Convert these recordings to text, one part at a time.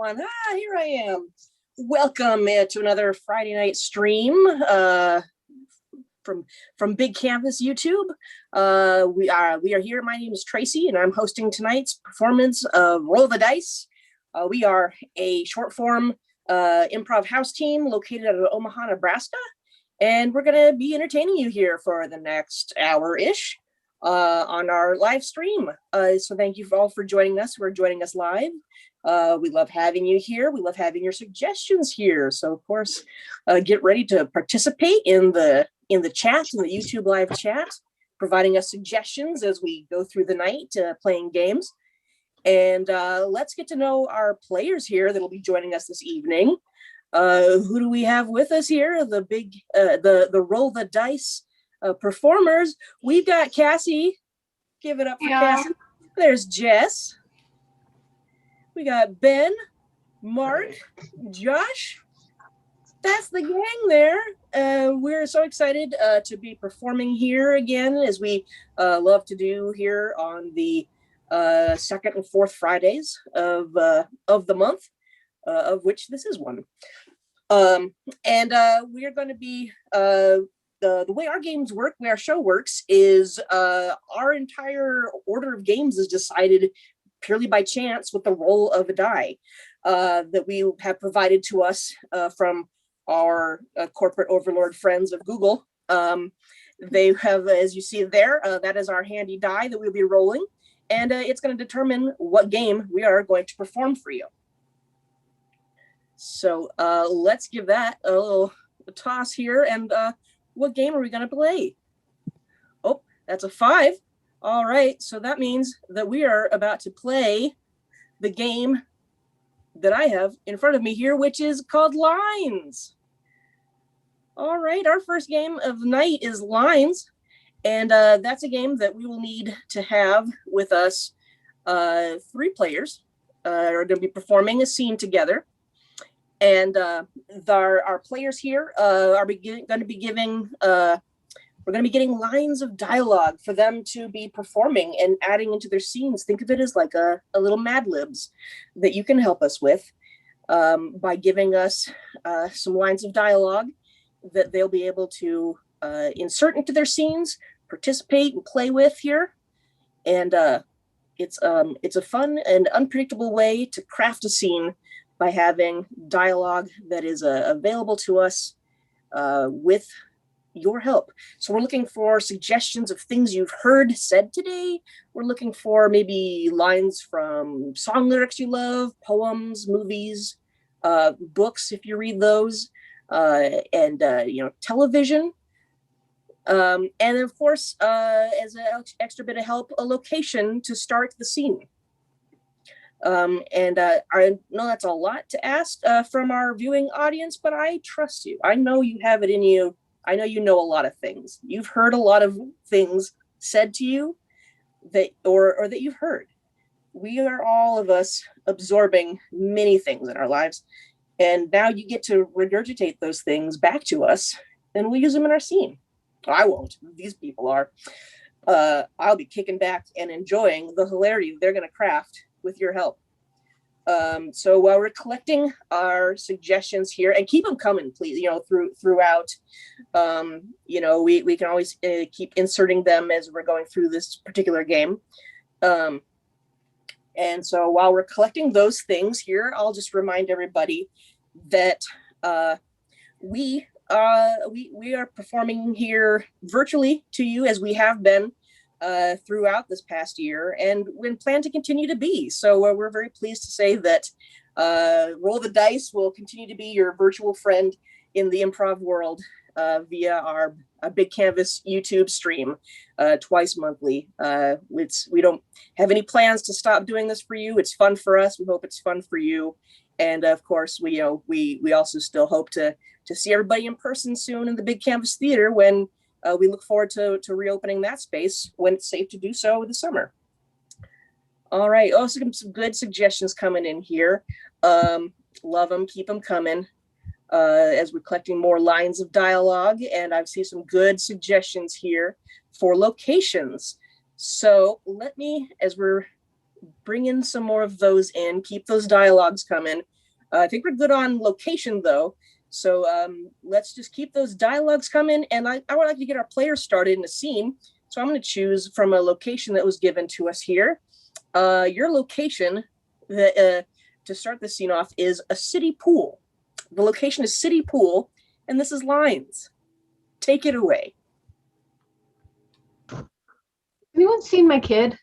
on. Here I am. Welcome to another Friday night stream from Big Canvas YouTube. We are here. My name is Tracy, and I'm hosting tonight's performance of Roll the Dice. We are a short form improv house team located out of Omaha, Nebraska, and we're going to be entertaining you here for the next hour-ish on our live stream. So thank you all for joining us. We're joining us live. We love having you here. We love having your suggestions here. So of course, get ready to participate in the chat, in the YouTube live chat, providing us suggestions as we go through the night playing games. And let's get to know our players here that'll be joining us this evening. Who do we have with us here? The Roll the Dice performers. We've got Cassie. Give it up for Cassie. There's Jess. We got Ben, Mark, Josh. That's the gang there. We're so excited to be performing here again, as we love to do here on the second and fourth Fridays of the month, of which this is one. And we are going to be the way our games work, the way our show works, is our entire order of games is decided purely by chance with the roll of a die that we have provided to us from our corporate overlord friends of Google. They have, as you see there, that is our handy die that we'll be rolling, and it's going to determine what game we are going to perform for you. So let's give that a little toss here, and what game are we going to play? Oh, that's a 5. All right, so that means that we are about to play the game that I have in front of me here, which is called Lines. All right, our first game of the night is Lines, and that's a game that we will need to have with us 3 players are going to be performing a scene together. And our players here are going to be giving, we're going to be getting lines of dialogue for them to be performing and adding into their scenes. Think of it as like a little Mad Libs that you can help us with by giving us some lines of dialogue that they'll be able to insert into their scenes, participate and play with here. And it's a fun and unpredictable way to craft a scene by having dialogue that is available to us with your help. So we're looking for suggestions of things you've heard said today. We're looking for maybe lines from song lyrics you love, poems, movies, books if you read those, and television. And of course, as an extra bit of help, a location to start the scene. And I know that's a lot to ask from our viewing audience, but I trust you. I know you have it in you. I know you know a lot of things. You've heard a lot of things said to you that or that you've heard. We are all of us absorbing many things in our lives, and now you get to regurgitate those things back to us, and we'll use them in our scene. I won't. These people are. I'll be kicking back and enjoying the hilarity they're going to craft with your help. So while we're collecting our suggestions here, and keep them coming, please, throughout, we can always keep inserting them as we're going through this particular game. And so while we're collecting those things here, I'll just remind everybody that we are performing here virtually to you, as we have been throughout this past year, and we plan to continue to be. So we're very pleased to say that Roll the Dice will continue to be your virtual friend in the improv world via our Big Canvas YouTube stream twice monthly. We don't have any plans to stop doing this for you. It's fun for us. We hope it's fun for you. And of course, we also still hope to see everybody in person soon in the Big Canvas Theater when we look forward to reopening that space when it's safe to do so this summer. All right. Also, some good suggestions coming in here. Love them. Keep them coming as we're collecting more lines of dialogue. And I've seen some good suggestions here for locations. So let me, as we're bring in some more of those in, keep those dialogues coming. I think we're good on location though. So let's just keep those dialogues coming. And I would like to get our players started in a scene. So I'm going to choose from a location that was given to us here. Your location to start the scene off is a city pool. The location is city pool, and this is lines. Take it away. Anyone seen my kid?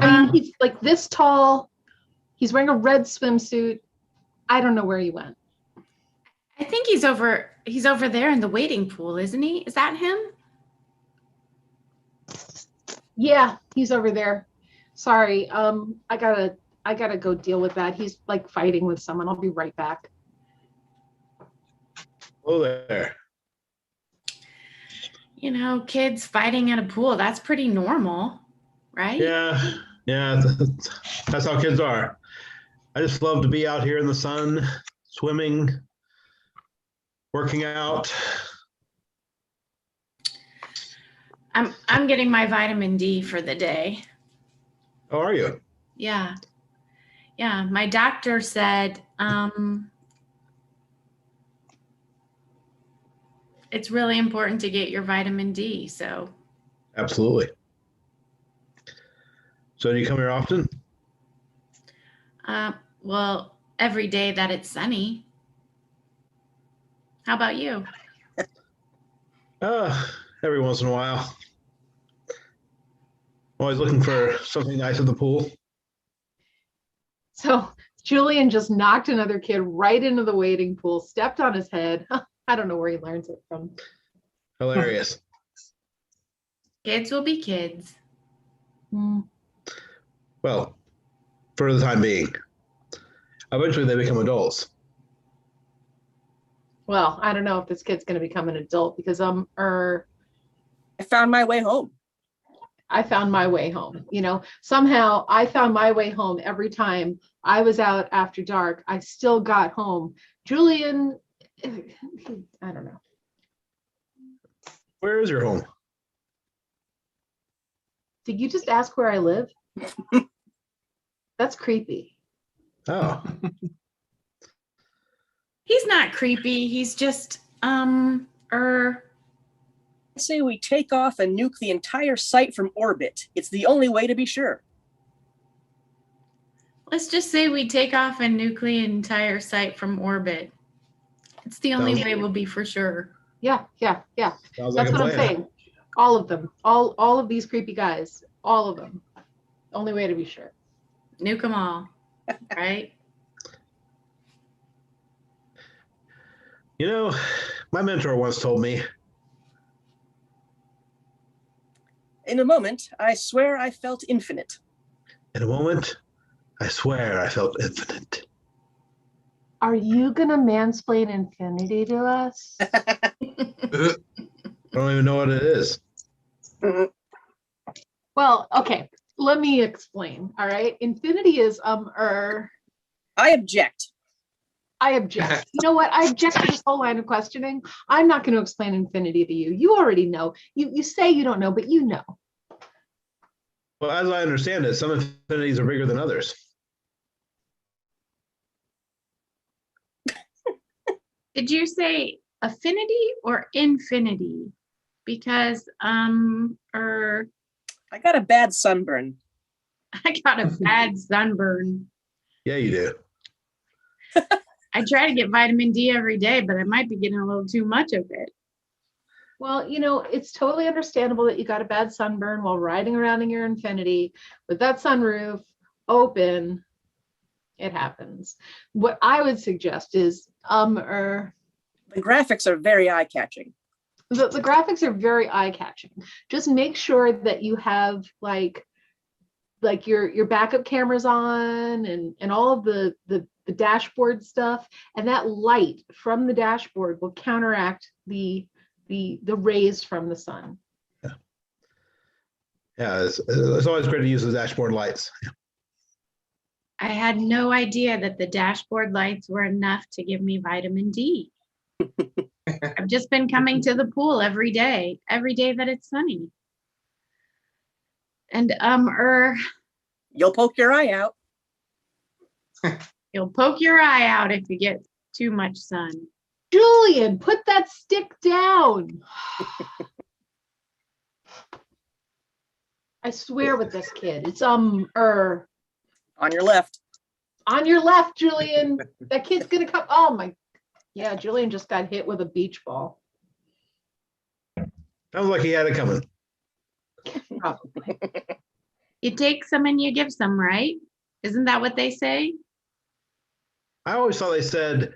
I mean, he's like this tall. He's wearing a red swimsuit. I don't know where he went. I think he's over there in the waiting pool, isn't he? Is that him? Yeah, he's over there. Sorry. I gotta go deal with that. He's like fighting with someone. I'll be right back. Hello there. You know, kids fighting at a pool, that's pretty normal, right? Yeah, that's how kids are. I just love to be out here in the sun, swimming, working out. I'm getting my vitamin D for the day. How are you? Yeah. My doctor said it's really important to get your vitamin D. So Absolutely. So do you come here often? well, every day that it's sunny. How about you? Every once in a while. Always looking for something nice at the pool. So Julian just knocked another kid right into the wading pool, stepped on his head. I don't know where he learns it from. Hilarious. Kids will be kids. Well, for the time being. Eventually they become adults. Well, I don't know if this kid's going to become an adult because I found my way home. I found my way home. You know, somehow I found my way home every time I was out after dark. I still got home. Julian, I don't know. Where is your home? Did you just ask where I live? That's creepy. Oh. He's not creepy. He's just I say we take off and nuke the entire site from orbit. It's the only way to be sure. let's just say we take off and nuke the entire site from orbit. It's the only way we'll be for sure. Yeah. Sounds That's like a what I'm plan. saying. All of them. All of these creepy guys. All of them. Only way to be sure. Nuke them all, right? You know, my mentor once told me, In a moment, I swear I felt infinite. in a moment, I swear I felt infinite. Are you gonna mansplain infinity to us? I don't even know what it is. Well, okay. Let me explain. All right. Infinity is I object. I object. You know what? I object to this whole line of questioning. I'm not going to explain infinity to you. You already know. You say you don't know, but you know. Well, as I understand it, some infinities are bigger than others. Did you say affinity or infinity? Because I got a bad sunburn. I got a bad sunburn. Yeah, you do. I try to get vitamin D every day, but I might be getting a little too much of it. Well, you know, it's totally understandable that you got a bad sunburn while riding around in your Infinity with that sunroof open. It happens. What I would suggest is The graphics are very eye-catching. the graphics are very eye-catching. Just make sure that you have like your backup cameras on and all of the dashboard stuff, and that light from the dashboard will counteract the rays from the sun. Yeah, it's always great to use the dashboard lights. I had no idea that the dashboard lights were enough to give me vitamin D. I've just been coming to the pool every day that it's sunny. And You'll poke your eye out. You'll poke your eye out if you get too much sun. Julian, put that stick down. I swear with this kid, it's On your left. on your left, Julian. That kid's gonna come. Oh my, yeah, Julian just got hit with a beach ball. Sounds like he had it coming. Probably. You take some and you give some, right? Isn't that what they say? I always thought they said,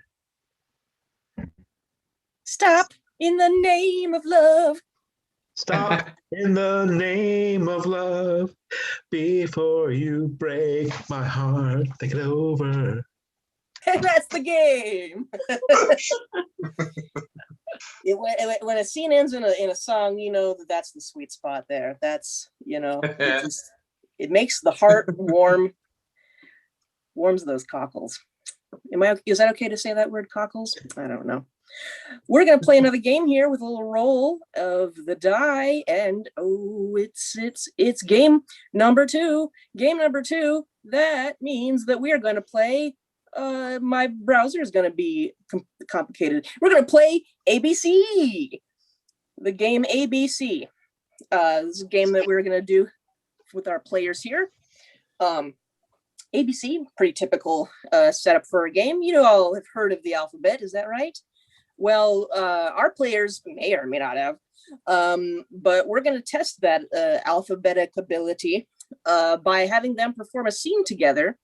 Stop in the name of love. stop in the name of love before you break my heart. Think it over. And that's the game. When a scene ends in a song, you know that's the sweet spot there. That's, it makes the heart warm, warms those cockles. Is that okay to say that word, cockles? I don't know. We're going to play another game here with a little roll of the die, and it's game number 2. Game number 2. That means that we are going to play. My browser is going to be complicated. We're going to play ABC. The game ABC. This is a game that we're going to do with our players here. ABC, pretty typical setup for a game. You all have heard of the alphabet, is that right? Well, our players may or may not have, but we're going to test that alphabetic ability by having them perform a scene together.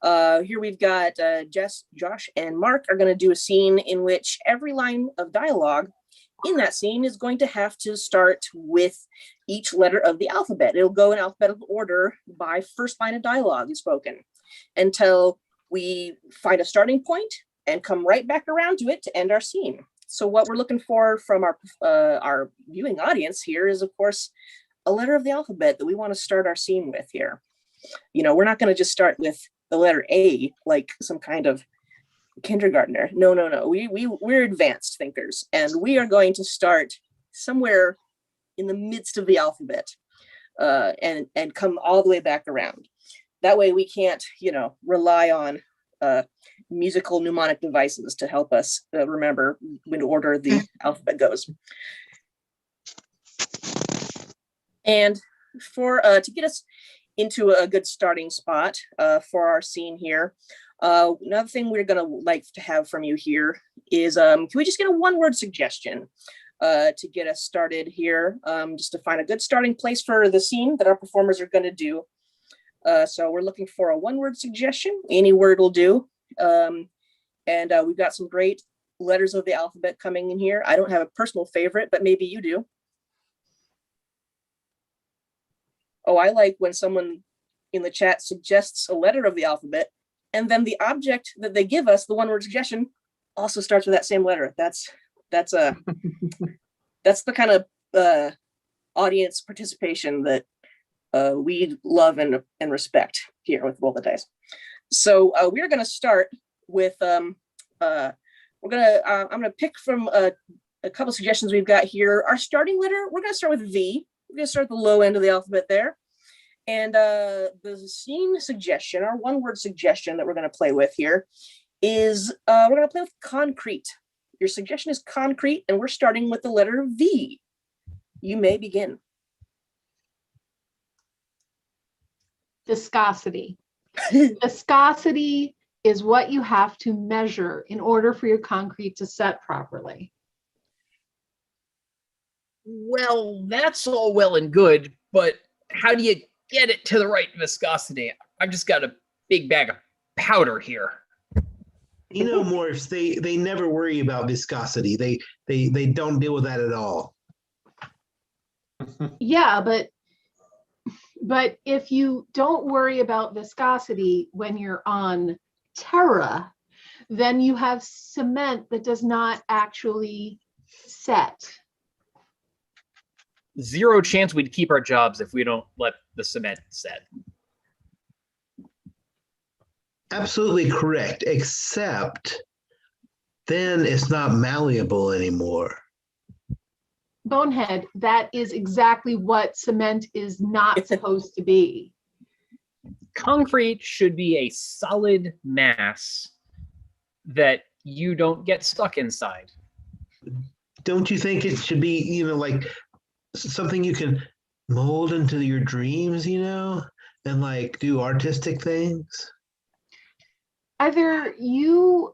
Here we've got Jess, Josh, and Mark are going to do a scene in which every line of dialogue in that scene is going to have to start with each letter of the alphabet. It'll go in alphabetical order by first line of dialogue is spoken until we find a starting point and come right back around to it to end our scene. So what we're looking for from our viewing audience here is, of course, a letter of the alphabet that we want to start our scene with here. We're not going to just start with the letter A like some kind of kindergartner. No. We're advanced thinkers, and we are going to start somewhere in the midst of the alphabet and come all the way back around. That way we can't, rely on musical mnemonic devices to help us remember when order the alphabet goes. And for to get us into a good starting spot for our scene here, another thing we're going to like to have from you here is can we just get a one-word suggestion to get us started here, just to find a good starting place for the scene that our performers are going to do. So we're looking for a one-word suggestion. Any word will do. And we've got some great letters of the alphabet coming in here. I don't have a personal favorite, but maybe you do. Oh, I like when someone in the chat suggests a letter of the alphabet, and then the object that they give us, the one-word suggestion, also starts with that same letter. That's the kind of audience participation that we love and respect here with Roll the Dice. So we're going to start with I'm going to pick from a couple suggestions we've got here. Our starting letter, we're going to start with V. We're going to start at the low end of the alphabet there. And the scene suggestion, our one-word suggestion that we're going to play with here is we're going to play with concrete. Your suggestion is concrete, and we're starting with the letter V. You may begin. Viscosity. Viscosity is what you have to measure in order for your concrete to set properly. Well, that's all well and good, but how do you get it to the right viscosity? I've just got a big bag of powder here. Morse, they never worry about viscosity. They don't deal with that at all. Yeah, but if you don't worry about viscosity when you're on Terra, then you have cement that does not actually set. Zero chance we'd keep our jobs if we don't let the cement set. Absolutely correct, except then it's not malleable anymore. Bonehead, that is exactly what cement is not supposed to be. concrete should be a solid mass that you don't get stuck inside. Don't you think it should be, like something you can mold into your dreams, and like do artistic things? Either you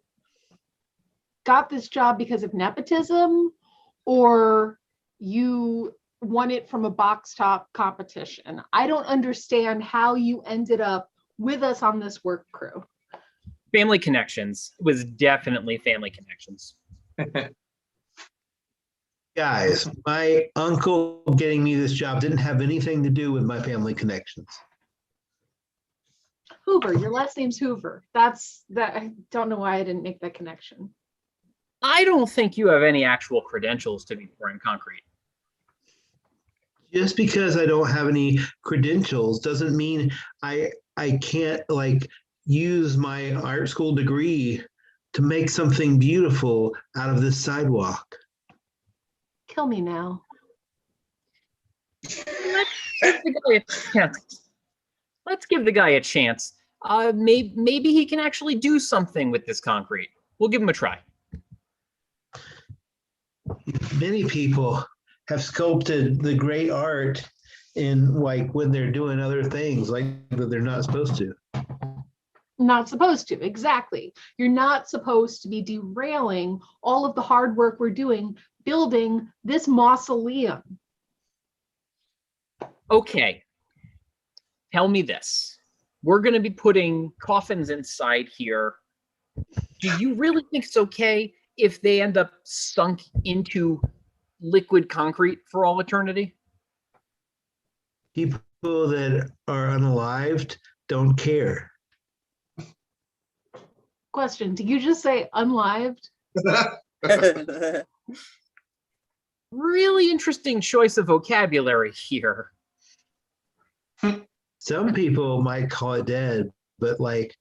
got this job because of nepotism or you won it from a box top competition. I don't understand how you ended up with us on this work crew. Family connections. It was definitely family connections. Guys, my uncle getting me this job didn't have anything to do with my family connections. Hoover, your last name's Hoover. That's that. I don't know why I didn't make that connection. I don't think you have any actual credentials to be pouring concrete. Just because I don't have any credentials doesn't mean I can't like use my art school degree to make something beautiful out of this sidewalk. Kill me now. Let's give the guy a chance. Maybe he can actually do something with this concrete. We'll give him a try. Many people have sculpted the great art in like when they're doing other things like that they're not supposed to. Not supposed to, exactly. You're not supposed to be derailing all of the hard work we're doing building this mausoleum. Okay. Tell me this. We're going to be putting coffins inside here. Do you really think it's okay if they end up sunk into liquid concrete for all eternity? People that are unalived don't care. Question, did you just say unlived? Really interesting choice of vocabulary here. Some people might call it dead, but like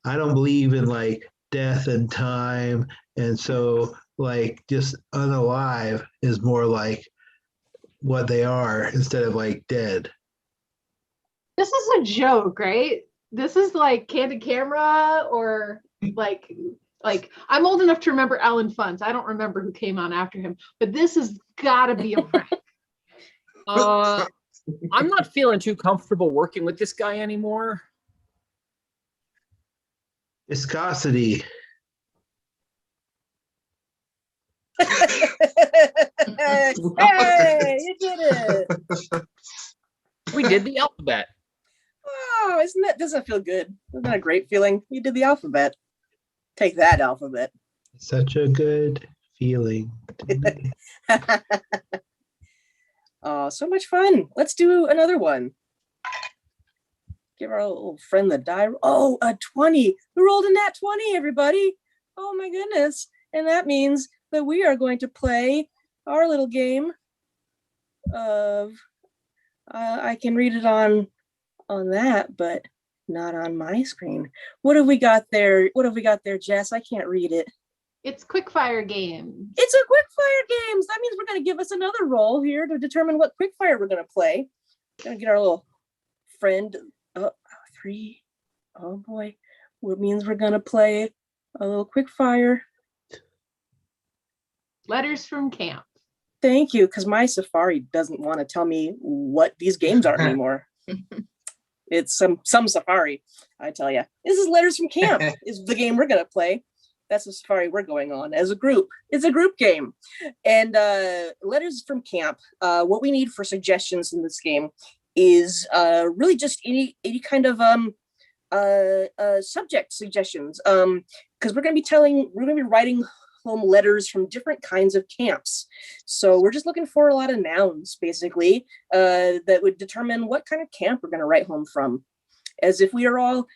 I don't believe in like death and time, and so like just unalive is more like what they are instead of like dead. This is a joke, right? This is like Candid Camera or like I'm old enough to remember Alan Funtz. I don't remember who came on after him, but this has got to be a prank. I'm not feeling too comfortable working with this guy anymore. Viscosity. Hey, you did it. We did the alphabet. Oh, doesn't that feel good? Isn't that a great feeling? You did the alphabet. Take that, alphabet. Such a good feeling. Oh, so much fun. Let's do another one. Give our little friend the die. Oh, a 20. We rolled a nat 20, everybody. Oh my goodness. And that means that we are going to play our little game of I can read it on that, but not on my screen. What have we got there? What have we got there, Jess? I can't read it. It's quickfire games. It's a quickfire games. That means we're going to give us another roll here to determine what quickfire we're going to play. We're going to get our little friend. 3. Oh boy. What means we're going to play a little quickfire. Letters from camp. Thank you, because my Safari doesn't want to tell me what these games are anymore. It's some Safari, I tell you. This is Letters from Camp is the game we're going to play. That's the Safari we're going on as a group. It's a group game. And Letters from Camp, what we need for suggestions in this game is really just any kind of subject suggestions. Because we're going to be writing home letters from different kinds of camps. So we're just looking for a lot of nouns, basically, that would determine what kind of camp we're going to write home from. As if we are all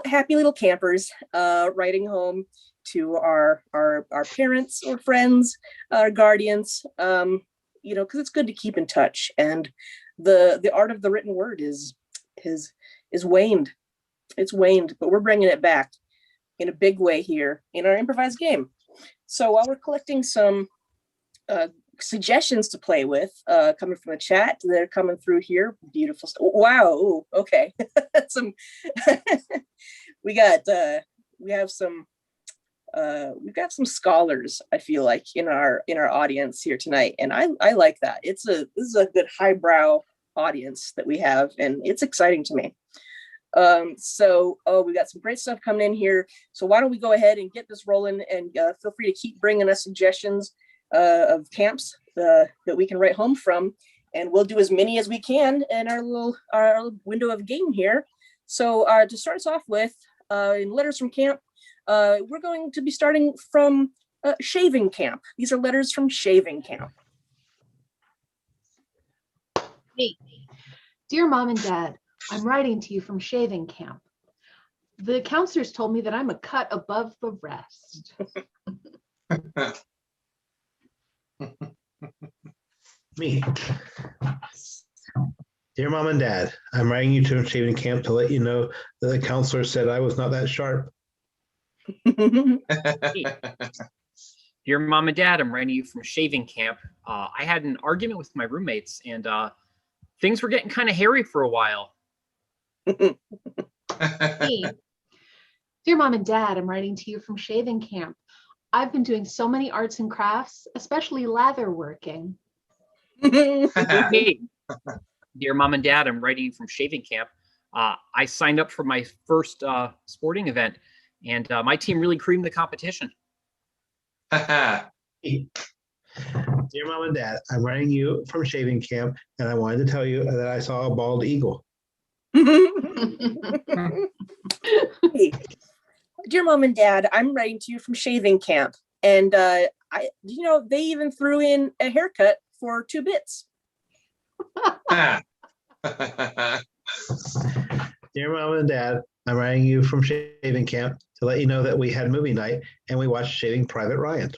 happy little campers writing home to our parents or friends, our guardians, because it's good to keep in touch. And the art of the written word is waned. It's waned, but we're bringing it back in a big way here in our improvised game. So while we're collecting some suggestions to play with coming from the chat. They're coming through here. Beautiful. Wow. Ooh, okay. Some we have some we've got some scholars, I feel like, in our audience here tonight, and I like that. This is a good highbrow audience that we have, and it's exciting to me. So we got some great stuff coming in here. So why don't we go ahead and get this rolling, and feel free to keep bringing us suggestions of camps that we can write home from, and we'll do as many as we can in our window of game here. So to start us off with, in letters from camp, we're going to be starting from shaving camp. These are letters from shaving camp. Hey, dear Mom and Dad, I'm writing to you from shaving camp. The counselors told me that I'm a cut above the rest. Me. Dear Mom and Dad, I'm writing you to shaving camp to let you know that the counselor said I was not that sharp. Dear Mom and Dad, I'm writing you from shaving camp. I had an argument with my roommates, and things were getting kind of hairy for a while. Hey, dear Mom and Dad, I'm writing to you from shaving camp. I've been doing so many arts and crafts, especially lather working. Hey, dear Mom and Dad, I'm writing you from shaving camp. I signed up for my first sporting event, and my team really creamed the competition. Dear Mom and Dad, I'm writing you from shaving camp, and I wanted to tell you that I saw a bald eagle. Hey, dear Mom and Dad, I'm writing to you from shaving camp, and they even threw in a haircut for 2 bits. Dear Mom and Dad, I'm writing you from shaving camp to let you know that we had movie night and we watched Shaving Private Ryan.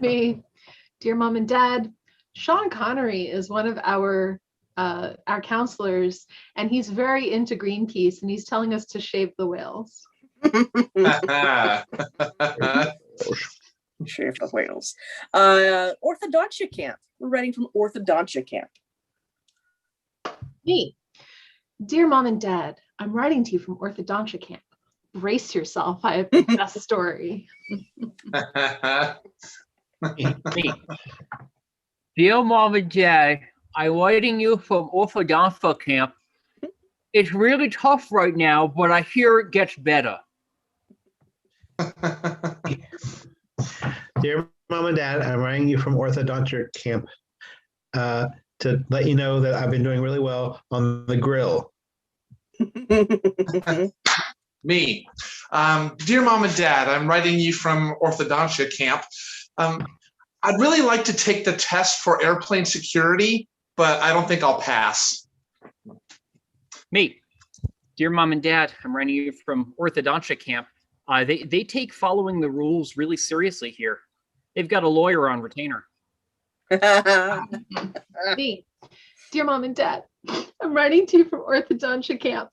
Me, dear Mom and Dad, Sean Connery is one of our counselors, and he's very into Greenpeace, and he's telling us to shave the whales. Shave the whales. Orthodontia camp. We're writing from orthodontia camp. Me, dear Mom and Dad, I'm writing to you from orthodontia camp. Brace yourself, I have the best story. Me, dear Mom and Dad, I'm writing you from orthodontia camp. It's really tough right now, but I hear it gets better. Dear Mom and Dad, I'm writing you from orthodontia camp to let you know that I've been doing really well on the grill. Me, dear Mom and Dad, I'm writing you from orthodontia camp. I'd really like to take the test for airplane security, but I don't think I'll pass. Me, dear Mom and Dad, I'm writing you from orthodontia camp. They take following the rules really seriously here. They've got a lawyer on retainer. Me, dear Mom and Dad, I'm writing to you from orthodontia camp.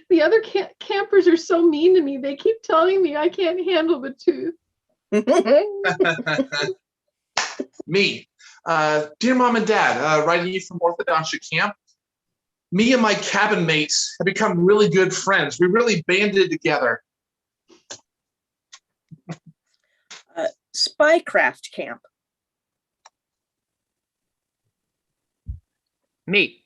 The other campers are so mean to me. They keep telling me I can't handle the tooth. Me, dear Mom and Dad, writing you from orthodontia camp. Me and my cabin mates have become really good friends. We really banded together. Spycraft camp. Me,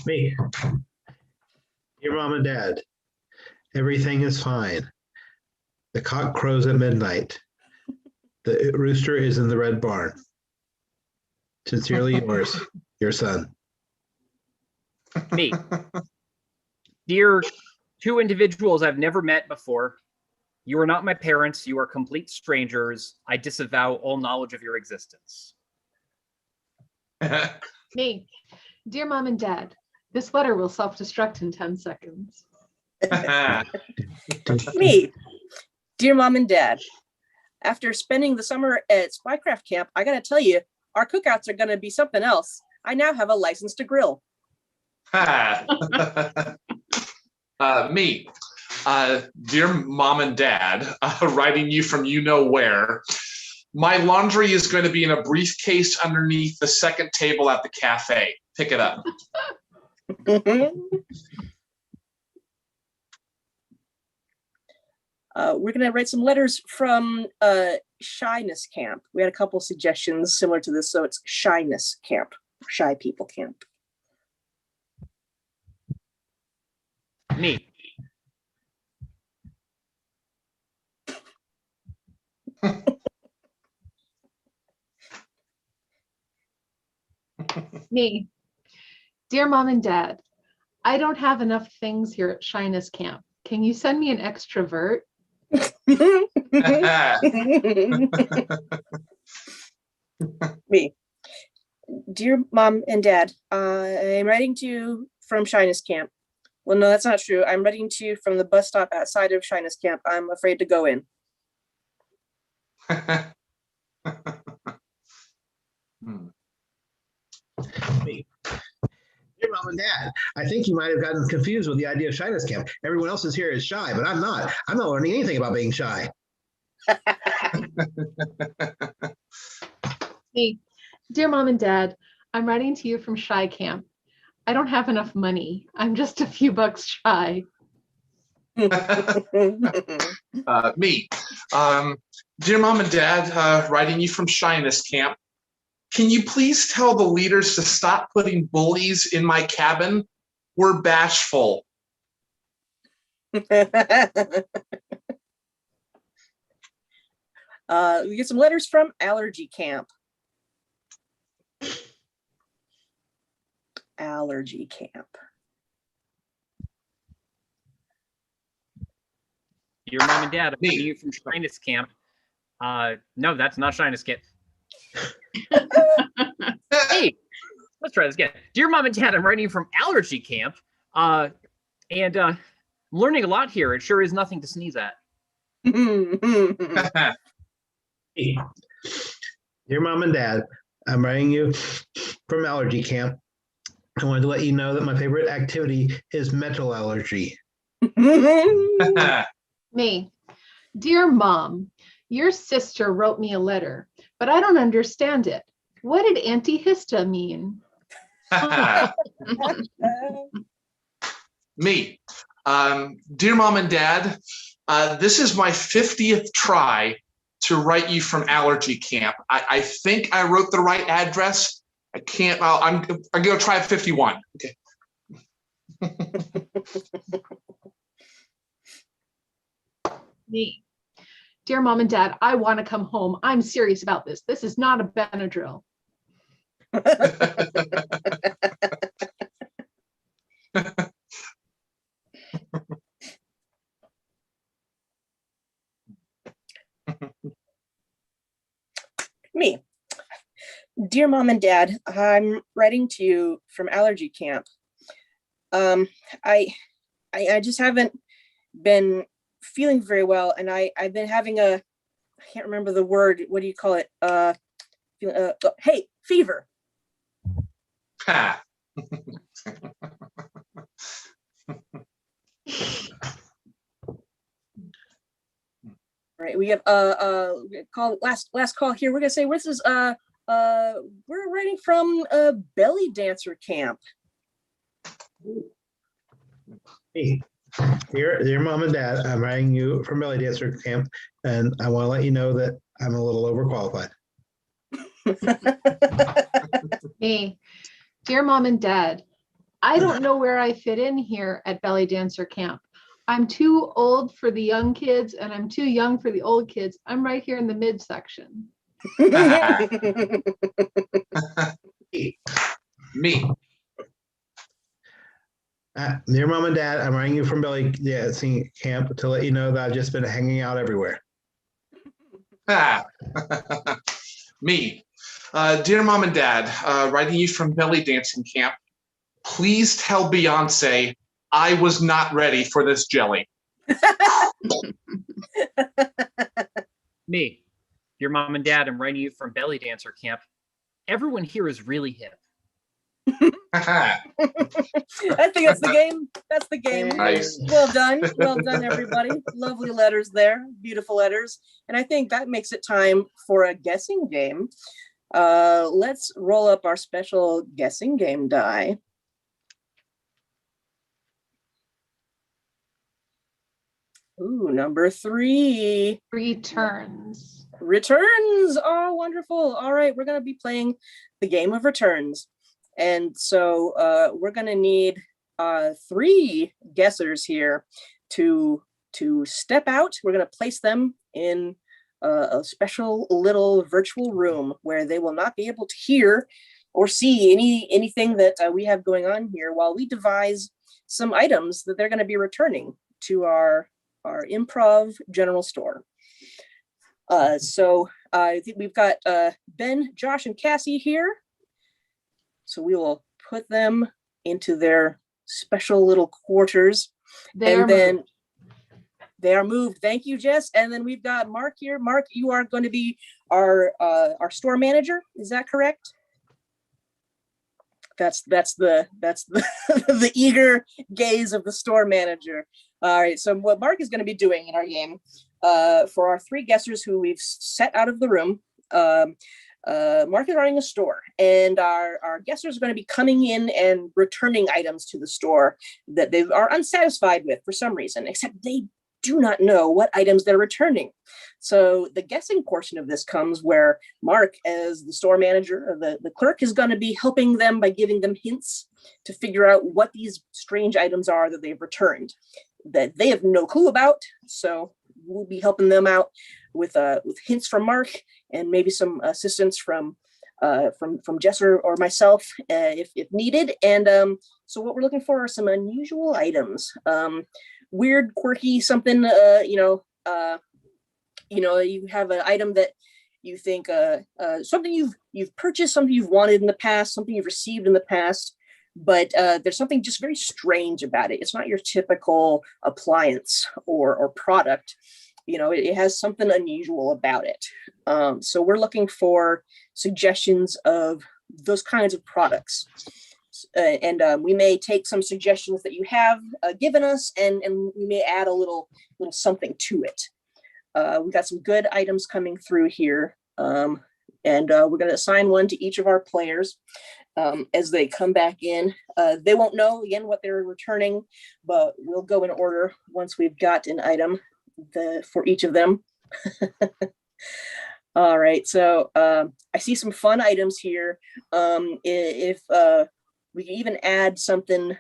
Me. Dear Mom and Dad, everything is fine. The cock crows at midnight. The rooster is in the red barn. Sincerely yours, your son. me. Dear 2 individuals I've never met before, you are not my parents. You are complete strangers. I disavow all knowledge of your existence. Me, dear Mom and Dad, this letter will self-destruct in 10 seconds. Me, dear Mom and Dad, after spending the summer at Spycraft camp, I gotta tell you, Our cookouts are going to be something else. I now have a license to grill. Me, dear mom and dad, writing you from you know where. My laundry is going to be in a briefcase underneath the second table at the cafe. Pick it up. We're going to write some letters from Shyness Camp. We had a couple suggestions similar to this, so it's Shyness Camp, Shy People Camp. Me. Me. Dear mom and dad, I don't have enough things here at Shyness Camp. Can you send me an extrovert? Me. Dear mom and dad, I'm writing to you from Shyness Camp. Well, no, that's not true. I'm writing to you from the bus stop outside of Shyness Camp. I'm afraid to go in. Dear mom and dad, I think you might have gotten confused with the idea of shyness camp. Everyone else is here is shy, but I'm not. I'm not learning anything about being shy. Me. Dear mom and dad, I'm writing to you from Shy Camp. I don't have enough money. I'm just a few bucks shy. Me. Dear mom and dad, writing you from Shyness Camp. Can you please tell the leaders to stop putting bullies in my cabin? We're bashful. We get some letters from Allergy Camp. Allergy Camp. Your mom and dad, Me. you from Shyness Camp. No, that's not Shyness Camp. Hey, let's try this again. Dear mom and dad, I'm writing you from Allergy Camp. I'm learning a lot here. It sure is nothing to sneeze at. Hey. Dear mom and dad, I'm writing you from allergy camp. I wanted to let you know that my favorite activity is metal allergy. Me. Dear mom, your sister wrote me a letter, but I don't understand it. What did antihista mean? Me. Dear mom and dad, this is my 50th try to write you from Allergy Camp. I think I wrote the right address. I can't, I'm gonna try 51. Okay. Me. Dear mom and dad, I want to come home. I'm serious about this. This is not a Benadryl. Me. Dear mom and dad, I'm writing to you from Allergy Camp. I just haven't been feeling very well, and I've been having I can't remember the word. What do you call it? Hey, fever. Right, we have call last call here. We're gonna say this is we're writing from Belly Dancer Camp. Hey, dear mom and dad, I'm writing you from belly dancer camp, and I want to let you know that I'm a little overqualified. Me. Dear mom and dad, I don't know where I fit in here at Belly Dancer Camp. I'm too old for the young kids and I'm too young for the old kids. I'm right here in the midsection. Me. Dear mom and dad, I'm writing you from belly dancing camp to let you know that I've just been hanging out everywhere. Me. Dear mom and dad, writing you from Belly Dancing Camp. Please tell Beyonce I was not ready for this jelly. Me. Your mom and dad, I'm writing you from Belly Dancer Camp. everyone here is really hip. I think that's the game. That's the game. Nice. Well done. Well done, everybody. Lovely letters there. Beautiful letters. And I think that makes it time for a guessing game. Let's roll up our special guessing game die. Ooh, number 3. Returns. Returns. Oh, wonderful. All right, we're going to be playing the game of returns. And so we're going to need 3 guessers here to step out. We're going to place them in a special little virtual room where they will not be able to hear or see anything that we have going on here while we devise some items that they're going to be returning to our improv general store. So I think we've got Ben, Josh, and Cassie here. So we will put them into their special little quarters. And then they are moved. Thank you, Jess. And then we've got Mark here. Mark, you are going to be our store manager. Is that correct? That's the the eager gaze of the store manager. All right. So what Mark is going to be doing in our game for our 3 guessers who we've set out of the room. Mark is running a store, and our guessers are going to be coming in and returning items to the store that they are unsatisfied with for some reason, except they do not know what items they're returning. So the guessing portion of this comes where Mark, as the store manager, or the clerk, is going to be helping them by giving them hints to figure out what these strange items are that they've returned that they have no clue about. So we'll be helping them out with hints from Mark and maybe some assistance from Jess or myself if needed. And so what we're looking for are some unusual items, weird, quirky, something. You have an item that you think something you've purchased, something you've wanted in the past, something you've received in the past. But there's something just very strange about it. It's not your typical appliance or product. It has something unusual about it. So we're looking for suggestions of those kinds of products. And we may take some suggestions that you have given us, and we may add a little something to it. We've got some good items coming through here. And we're going to assign one to each of our players. As they come back in, they won't know again what they're returning, but we'll go in order once we've got an item for each of them. All right, so I see some fun items here. If we can even add something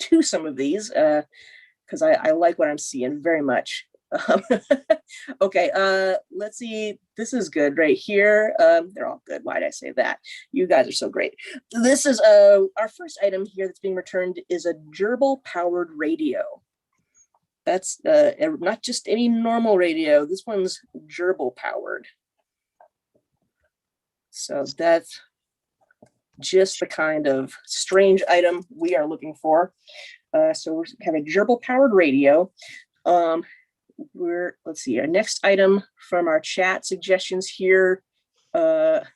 to some of these, because I like what I'm seeing very much. Okay, let's see. This is good right here. They're all good. Why did I say that? You guys are so great. This is our first item here that's being returned is a gerbil powered radio. That's not just any normal radio. This one's gerbil powered. So that's just the kind of strange item we are looking for. So we have a gerbil powered radio. Let's see, our next item from our chat suggestions here. Let's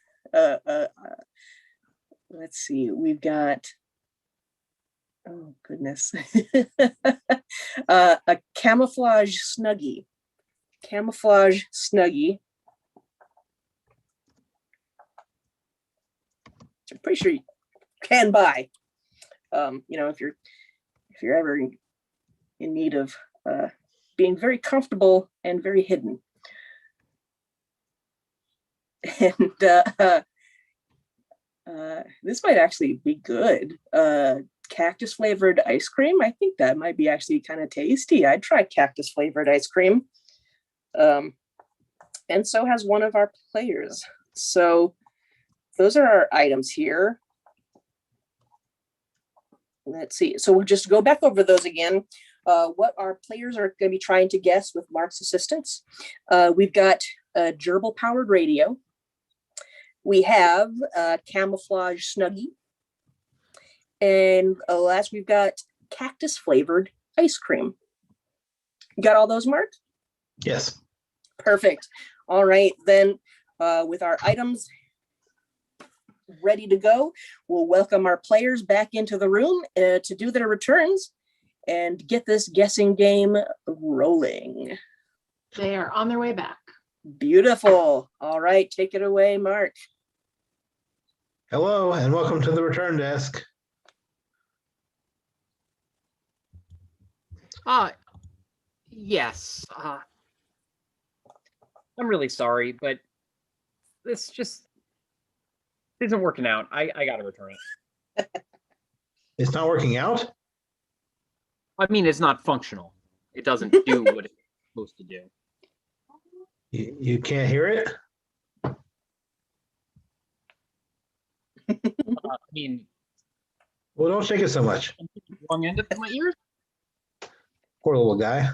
see, we've got, oh goodness, a camouflage snuggie. Camouflage snuggie. I'm pretty sure you can buy. If you're ever in need of being very comfortable and very hidden. And this might actually be good. Cactus flavored ice cream. I think that might be actually kind of tasty. I'd try cactus flavored ice cream. And so has one of our players. So those are our items here. Let's see. So we'll just go back over those again. What our players are going to be trying to guess with Mark's assistance. We've got a gerbil powered radio. We have a camouflage snuggie. And last we've got cactus flavored ice cream. You got all those, Mark? Yes. Perfect. All right, then with our items ready to go, we'll welcome our players back into the room to do their returns and get this guessing game rolling. They are on their way back. Beautiful. All right, take it away, Mark. Hello, and welcome to the return desk. Yes. I'm really sorry, but this just isn't working out. I gotta return it. It's not working out? I mean, it's not functional. It doesn't do what it's supposed to do. You can't hear it? I mean, Well, don't shake it so much. wrong end of my ears. Poor little guy.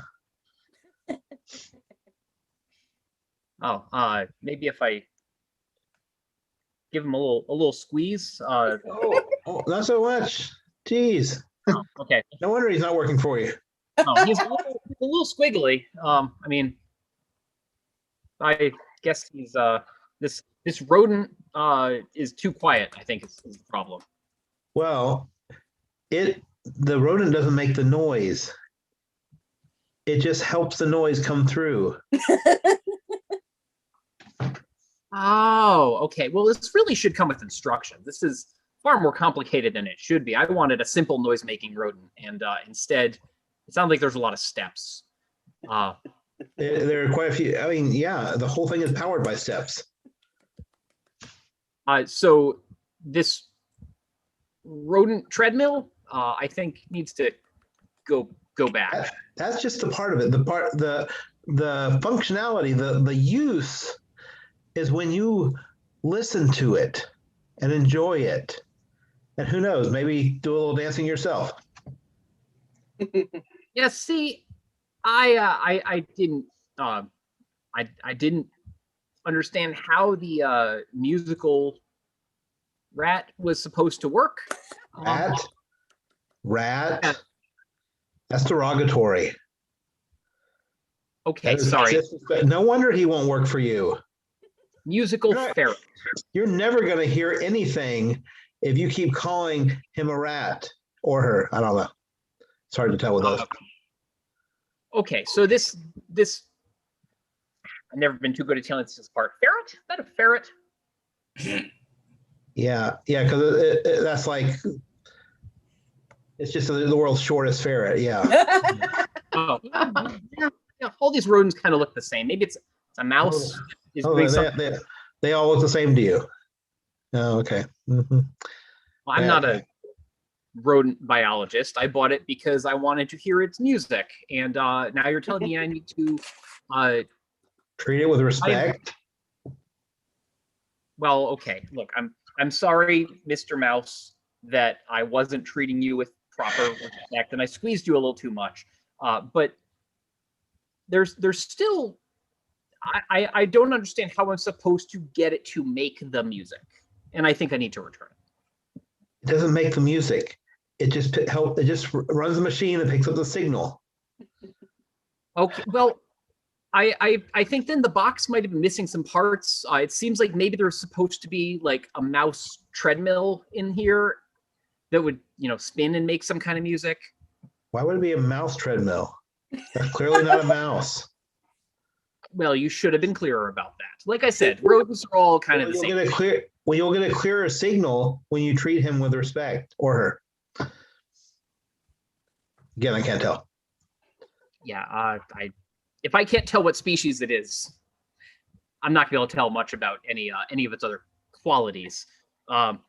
Oh, maybe if I give him a little squeeze. Oh, not so much. Jeez. Oh, okay. No wonder he's not working for you. Oh, he's a little squiggly. I mean, I guess he's this rodent is too quiet. I think is the problem. Well, the rodent doesn't make the noise. It just helps the noise come through. Oh, okay. Well, this really should come with instructions. This is far more complicated than it should be. I wanted a simple noise-making rodent, and instead, it sounds like there's a lot of steps. There are quite a few. I mean, yeah, the whole thing is powered by steps. So this rodent treadmill, I think, needs to go back. That's just the part of it. The functionality, the use is when you listen to it and enjoy it. And who knows, maybe do a little dancing yourself. Yeah, see, I didn't I didn't understand how the musical rat was supposed to work. Rat. That's derogatory. Okay, That is sorry. No wonder he won't work for you. Musical Right. ferret. You're never going to hear anything if you keep calling him a rat or her. I don't know. It's hard to tell with those. Okay, so this I've never been too good at telling this apart. Ferret? Is that a ferret? Yeah, because that's like, it's just the world's shortest ferret. Yeah. Oh, yeah, all these rodents kind of look the same. Maybe it's a mouse. Is Oh, doing something. they all look the same to you. Oh, okay. Mhm. Well, I'm not a rodent biologist. I bought it because I wanted to hear its music, and now you're telling me I need to. Treat it with respect. Well, okay. Look, I'm sorry, Mr. Mouse, that I wasn't treating you with proper respect, and I squeezed you a little too much. But there's still. I don't understand how I'm supposed to get it to make the music, and I think I need to return it. It doesn't make the music. It just It just runs the machine and picks up the signal. Okay, well, I think then the box might have been missing some parts. It seems like maybe there's supposed to be like a mouse treadmill in here that would, spin and make some kind of music. Why would it be a mouse treadmill? That's clearly not a mouse. Well, you should have been clearer about that. Like I said, rodents are all kind of the same. You'll get a clearer signal when you treat him with respect, or her. Again, I can't tell. Yeah, if I can't tell what species it is, I'm not gonna be able to tell much about any of its other qualities. But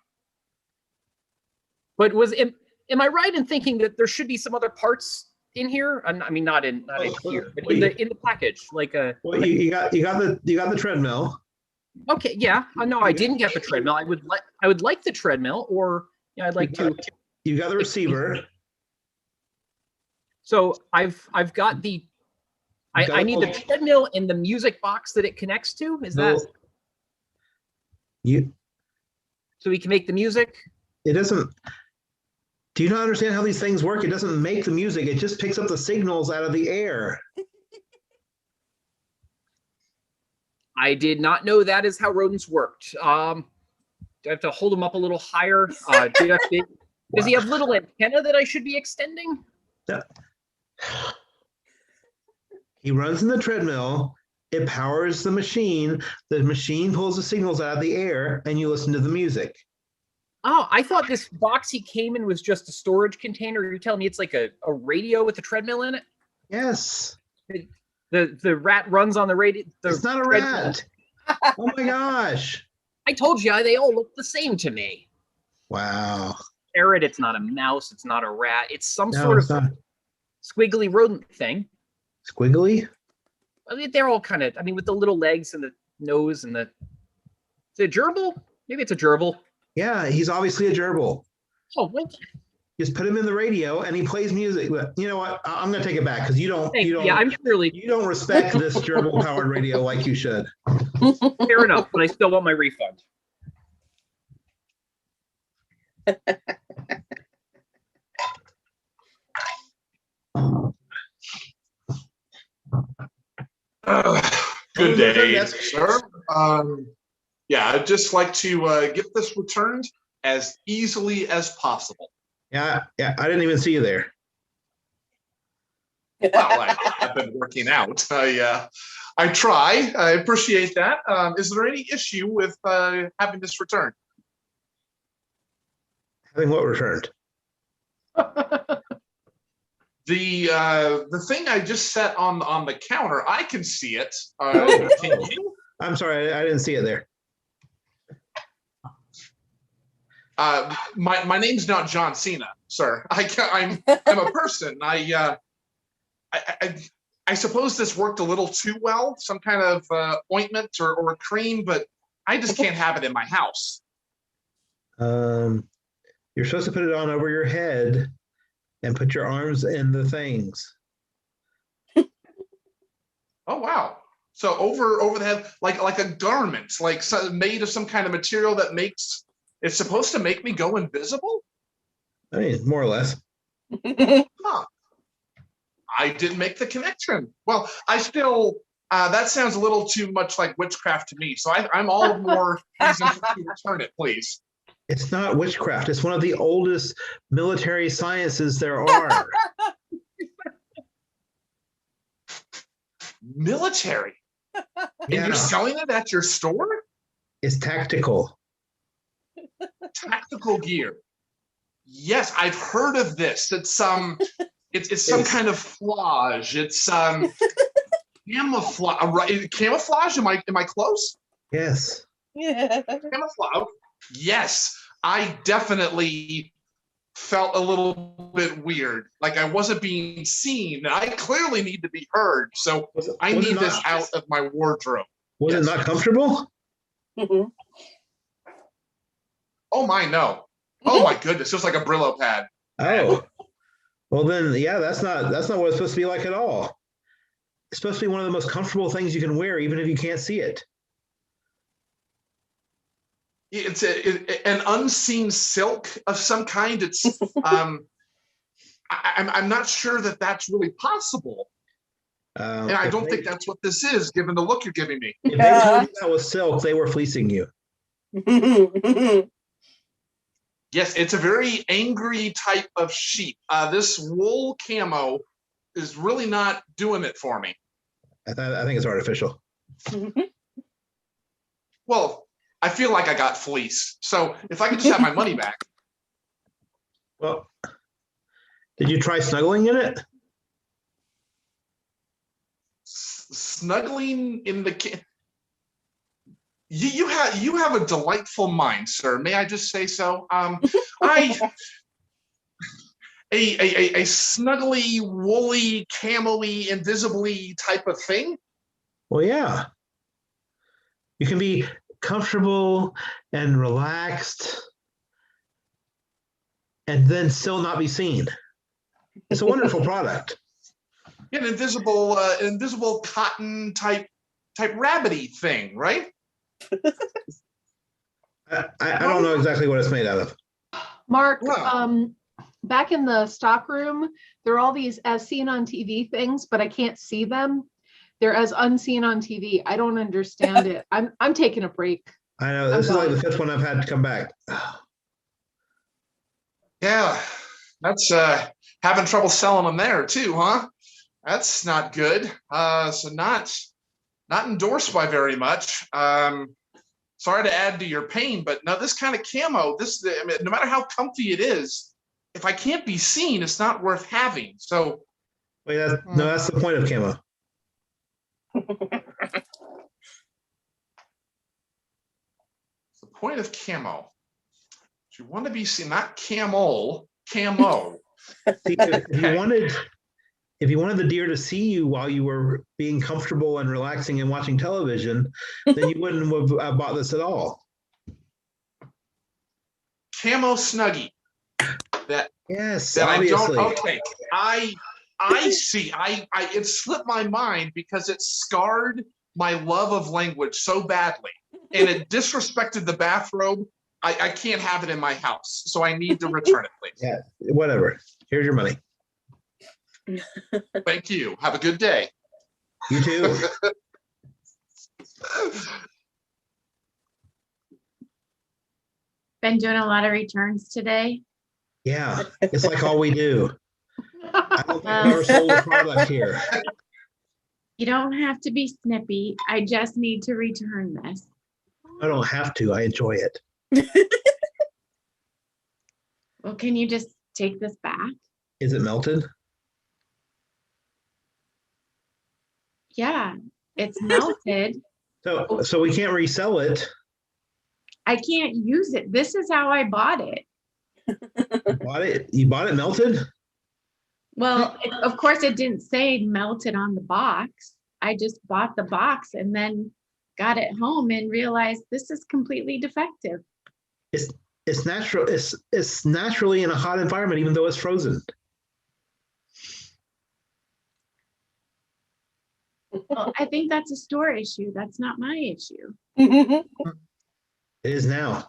am I right in thinking that there should be some other parts in here? I mean, not in here, but in the package, like a. Well, you got the treadmill. Okay, yeah. No, I didn't get the treadmill. I would like the treadmill, or I'd like to. You got the receiver. So I've got the. I need the treadmill and the music box that it connects to. Is that so we can make the music? It doesn't. Do you not understand how these things work? It doesn't make the music. It just picks up the signals out of the air. I did not know that is how rodents worked. Do I have to hold him up a little higher? Does he have little antenna that I should be extending? He runs in the treadmill. It powers the machine. The machine pulls the signals out of the air, and you listen to the music. Oh, I thought this box he came in was just a storage container. You're telling me it's like a radio with a treadmill in it? Yes. The rat runs on the radio. It's not a rat. Oh my gosh. I told you, they all look the same to me. Wow. Parrot, it's not a mouse, it's not a rat. It's some No, sort it's of not. squiggly rodent thing. Squiggly? I mean, they're all kind of, with the little legs and the nose and the... Is it a gerbil? Maybe it's a gerbil. Yeah, he's obviously a gerbil. Oh, what? Just put him in the radio and he plays music. But you know what? I'm gonna take it back because you don't Yeah, I'm surely you don't respect this gerbil powered radio like you should. fair enough, but I still want my refund. Good day, Yes. sir. Yeah, I'd just like to get this returned as easily as possible. Yeah, I didn't even see you there. Well, I've been working out. I try. I appreciate that. Is there any issue with having this returned? Having what returned? The thing I just set on the counter, I can see it. Can you? I'm sorry, I didn't see it there. My name's not John Cena, sir. I'm a person. I suppose this worked a little too well, some kind of ointment or a cream, but I just can't have it in my house. You're supposed to put it on over your head and put your arms in the things. Oh wow! So over the head, like a garment, made of some kind of material that makes it's supposed to make me go invisible. I mean, more or less. Huh. I didn't make the connection. Well, I still, that sounds a little too much like witchcraft to me. So I'm all more reason to return it, please. It's not witchcraft. It's one of the oldest military sciences there are. Military? And Yeah, you're selling it at your store? it's tactical. Tactical gear. Yes, I've heard of this. It's some kind of flage. It's camouflage. Right? Camouflage? Am I close? Yes. Camouflage. Yes, I definitely felt a little bit weird. Like I wasn't being seen. I clearly need to be heard. So I need this out of my wardrobe. Was it not comfortable? Oh my, no. Oh my goodness, just like a Brillo pad. Oh. Well then, yeah, that's not what it's supposed to be like at all. It's supposed to be one of the most comfortable things you can wear, even if you can't see it. It's an unseen silk of some kind. It's I'm not sure that that's really possible. And I don't think that's what this is, given the look you're giving me. If they told you that was silk, they were fleecing you. Yes, it's a very angry type of sheep. This wool camo is really not doing it for me. I think it's artificial. Well, I feel like I got fleeced. So if I could just have my money back. Well, did you try snuggling in it? Snuggling in the you have a delightful mind, sir. May I just say so? A snuggly, woolly, camo-y, invisibly type of thing. Well, yeah. You can be comfortable and relaxed and then still not be seen. It's a wonderful product. An invisible cotton type rabbity thing, right? I don't know exactly what it's made out of. Mark, Wow. back in the stock room, there are all these as seen on TV things, but I can't see them. They're as unseen on TV. I don't understand it. I'm taking a break. I know this is like the fifth one I've had to come back. Yeah, that's having trouble selling them there too, huh? That's not good. So not endorsed by very much. Sorry to add to your pain, but no, this kind of camo, I mean, no matter how comfy it is, if I can't be seen, it's not worth having. So, Wait, that's the point of camo. the point of camo. You want to be seen, not camo. See, if you wanted the deer to see you while you were being comfortable and relaxing and watching television, then you wouldn't have bought this at all. Camo Snuggie. Yes, That obviously. I don't. Okay, I see. It slipped my mind because it scarred my love of language so badly, and it disrespected the bathrobe. I can't have it in my house, so I need to return it, please. Yeah, whatever. Here's your money. Thank you. Have a good day. You too. Been doing a lot of returns today. Yeah, it's like all we do. I don't think I've ever sold a product here. You don't have to be snippy. I just need to return this. I don't have to. I enjoy it. Well, can you just take this back? Is it melted? Yeah, it's melted. So we can't resell it. I can't use it. This is how I bought it. You bought it melted? Well, of course, it didn't say melted on the box. I just bought the box and then got it home and realized this is completely defective. It's natural. It's naturally in a hot environment, even though it's frozen. Well, I think that's a store issue. That's not my issue. It is now.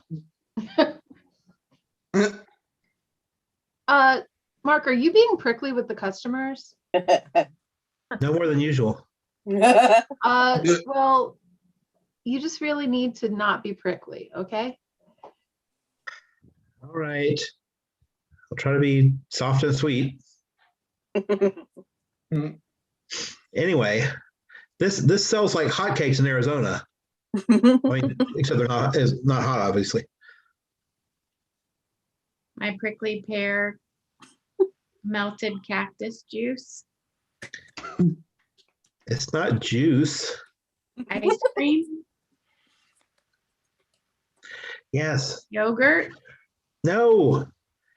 Mark, are you being prickly with the customers? No more than usual. Well, you just really need to not be prickly, okay? All right. I'll try to be soft and sweet. Anyway, this sells like hotcakes in Arizona. I mean, except it's not hot, obviously. My prickly pear melted cactus juice, It's not juice. ice cream, Yes. yogurt, No.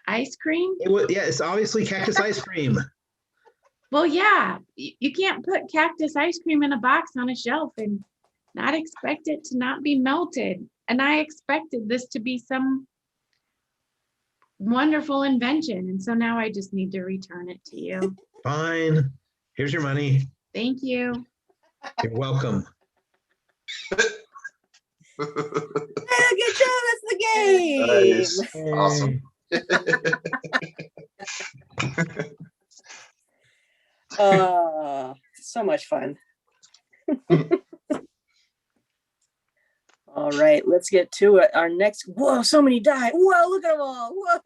ice cream. Yeah, it's obviously cactus ice cream. Well, yeah, you can't put cactus ice cream in a box on a shelf and not expect it to not be melted. And I expected this to be some wonderful invention. And so now I just need to return it to you. Fine. Here's your money. Thank you. You're welcome. Good job. That's the game. Nice. Awesome. So much fun. All right, let's get to it. Our next, whoa, so many die. Whoa, look at them all. Whoa.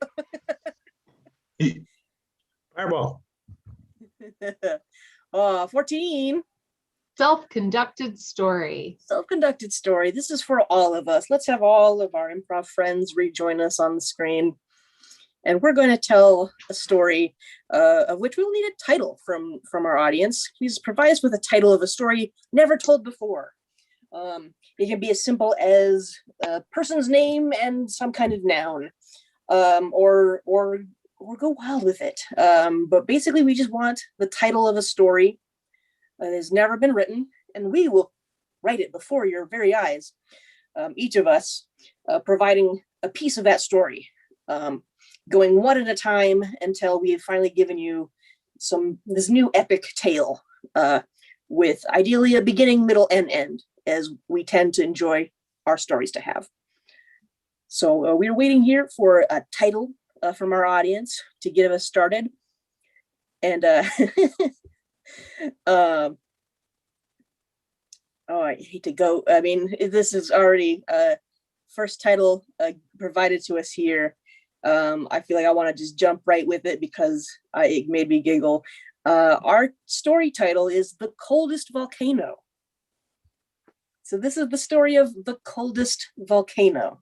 Fireball. 14. Self-conducted story. Self-conducted story. This is for all of us. Let's have all of our improv friends rejoin us on the screen. And we're going to tell a story of which we'll need a title from our audience. Please provide us with a title of a story never told before. It can be as simple as a person's name and some kind of noun, or go wild with it. But basically, we just want the title of a story that has never been written, and we will write it before your very eyes. Each of us providing a piece of that story, going one at a time until we have finally given you this new epic tale with ideally a beginning, middle, and end, as we tend to enjoy our stories to have. So we're waiting here for a title from our audience to get us started. And oh, I hate to go. I mean, this is already first title provided to us here. I feel like I want to just jump right with it because it made me giggle. Our story title is The Coldest Volcano. So this is the story of the coldest volcano.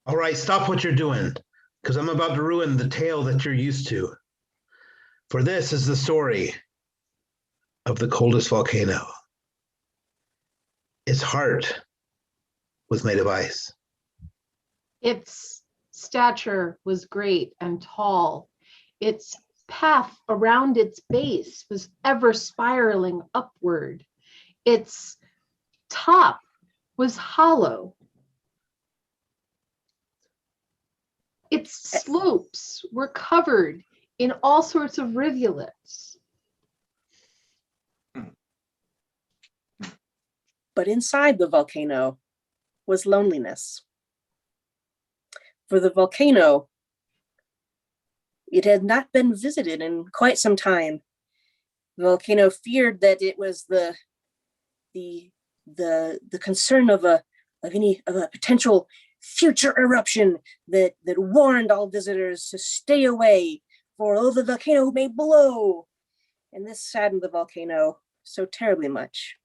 All right, stop what you're doing, because I'm about to ruin the tale that you're used to. For this is the story of the coldest volcano. Its heart was made of ice. Its stature was great and tall. Its path around its base was ever spiraling upward. Its top was hollow. Its slopes were covered in all sorts of rivulets. But inside the volcano was loneliness. For the volcano, it had not been visited in quite some time. The volcano feared that it was the concern of a potential future eruption that warned all visitors to stay away, for the volcano may blow. And this saddened the volcano so terribly much.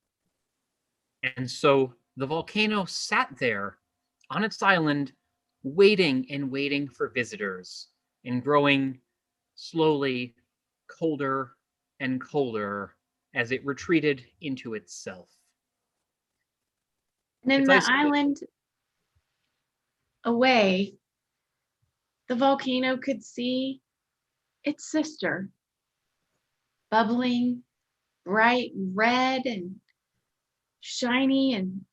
And so the volcano sat there on its island, waiting and waiting for visitors, and growing slowly colder and colder as it retreated into itself. And in It's the isolated. island away, the volcano could see its sister, bubbling bright red and shiny and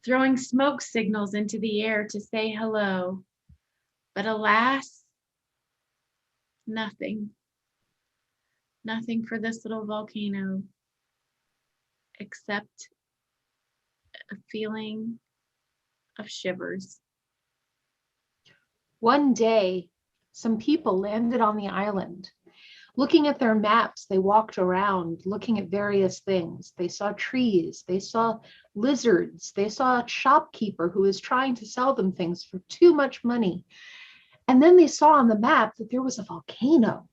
throwing smoke signals into the air to say hello. But alas, nothing. Nothing for this little volcano except a feeling of shivers. One day, some people landed on the island. Looking at their maps, they walked around looking at various things. They saw trees, they saw lizards, they saw a shopkeeper who was trying to sell them things for too much money. And then they saw on the map that there was a volcano.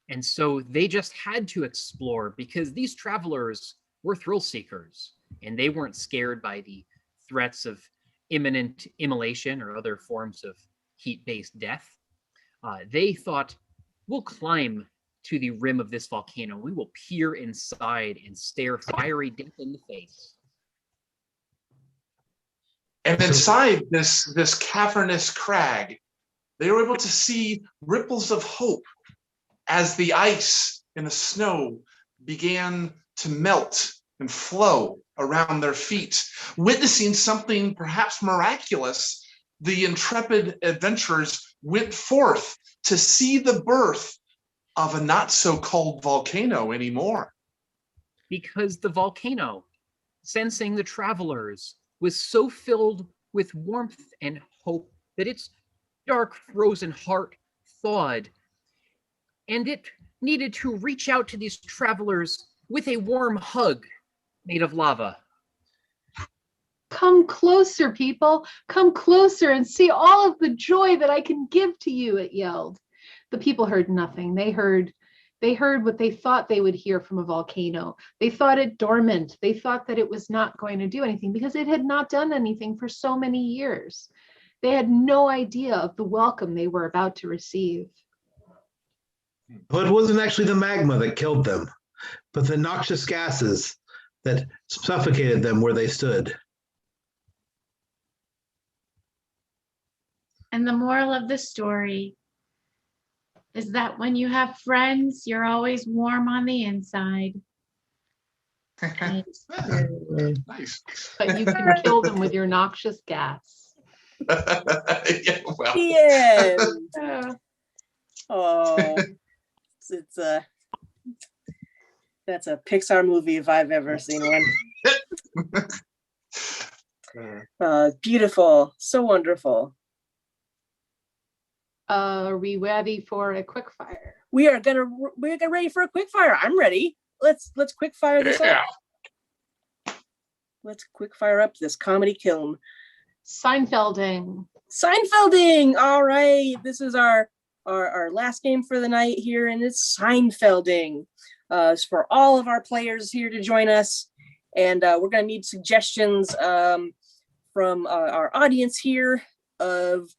And so they just had to explore, because these travelers were thrill seekers and they weren't scared by the threats of imminent immolation or other forms of heat-based death. They thought, we'll climb to the rim of this volcano. We will peer inside and stare fiery death in the face. And inside this cavernous crag, they were able to see ripples of hope as the ice and the snow began to melt and flow around their feet. Witnessing something perhaps miraculous, the intrepid adventurers went forth to see the birth of a not so cold volcano anymore. Because the volcano, sensing the travelers, was so filled with warmth and hope that its dark, frozen heart thawed, and it needed to reach out to these travelers with a warm hug made of lava. Come closer, people. Come closer and see all of the joy that I can give to you, it yelled. The people heard nothing. They heard what they thought they would hear from a volcano. They thought it dormant. They thought that it was not going to do anything because it had not done anything for so many years. They had no idea of the welcome they were about to receive. But it wasn't actually the magma that killed them, but the noxious gases that suffocated them where they stood. And the moral of the story is that when you have friends, you're always warm on the inside. And Nice. But you can kill them with your noxious gas. Yeah, well, Yeah. uh, Oh, it's a that's a Pixar movie if I've ever seen one. Beautiful, so wonderful. Are we ready for a quick fire? We're ready for a quick fire. I'm ready. Let's quick fire this yeah. up. let's quick fire up this comedy kiln. Seinfelding. Seinfelding. All right. This is our last game for the night here, and it's Seinfelding. It's for all of our players here to join us. And we're going to need suggestions from our audience here of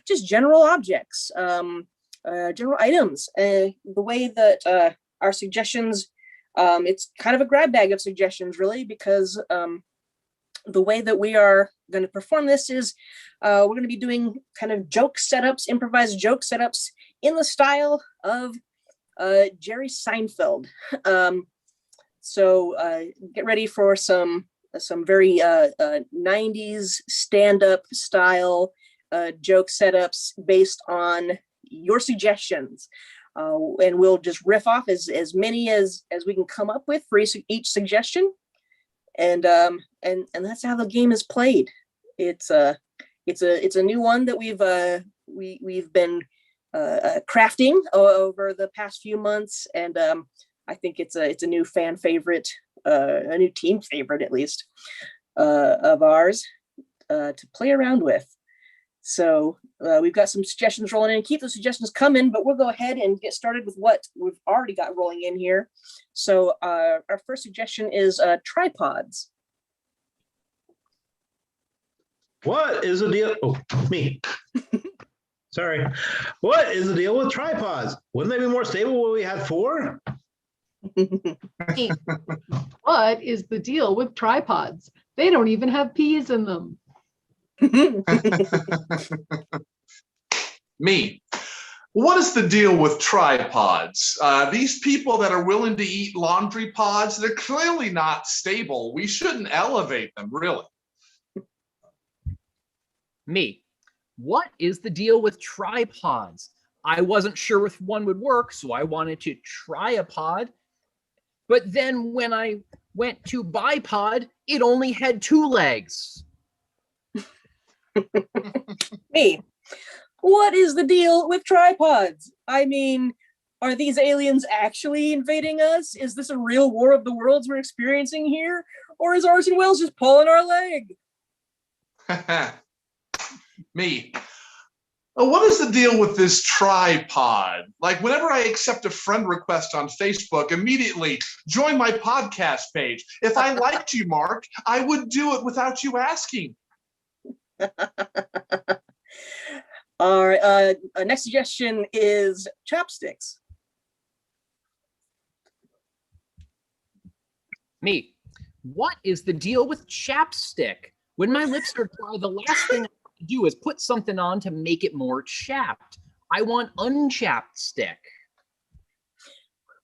just general objects, general items. The way that our suggestions, it's kind of a grab bag of suggestions, really, because the way that we are going to perform this is we're going to be doing kind of joke setups, improvised joke setups in the style of Jerry Seinfeld. So get ready for some very 90s stand-up style joke setups based on your suggestions. And we'll just riff off as many as we can come up with for each suggestion. And that's how the game is played. It's a new one that we've been crafting over the past few months, and I think it's a new fan favorite, a new team favorite at least, of ours to play around with. So we've got some suggestions rolling in. Keep those suggestions coming, but we'll go ahead and get started with what we've already got rolling in here. So our first suggestion is tripods. What is the deal? Oh, me. Sorry. What is the deal with tripods? Wouldn't they be more stable when we had 4? What is the deal with tripods? They don't even have peas in them. Me. What is the deal with tripods? These people that are willing to eat laundry pods, they're clearly not stable. We shouldn't elevate them, really. Me. What is the deal with tripods? I wasn't sure if one would work, so I wanted to try a pod. But then when I went to buy pod, it only had 2 legs. Me. What is the deal with tripods? I mean, are these aliens actually invading us? Is this a real War of the Worlds we're experiencing here? Or is Orson Welles just pulling our leg? Me. What is the deal with this tripod? Like, whenever I accept a friend request on Facebook, immediately join my podcast page. If I liked you, Mark, I would do it without you asking. All right. Next suggestion is chopsticks. Me. What is the deal with chapstick? When my lips are dry, the last thing I want to do is put something on to make it more chapped. I want unchapped stick.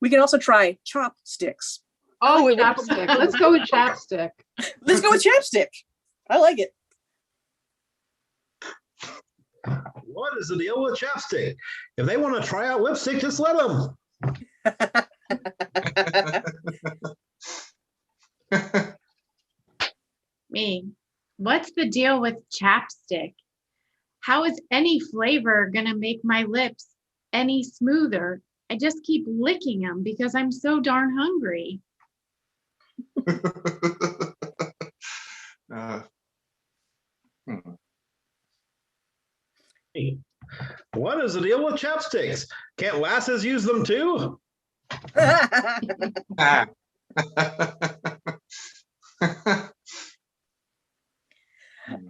We can also try chopsticks. Oh, chapstick. Let's go with chapstick. Let's go with chapstick. I like it. What is the deal with chapstick? If they want to try out lipstick, just let them. Me. What's the deal with chapstick? How is any flavor gonna make my lips any smoother? I just keep licking them because I'm so darn hungry. What is the deal with chapsticks? Can't lasses use them too?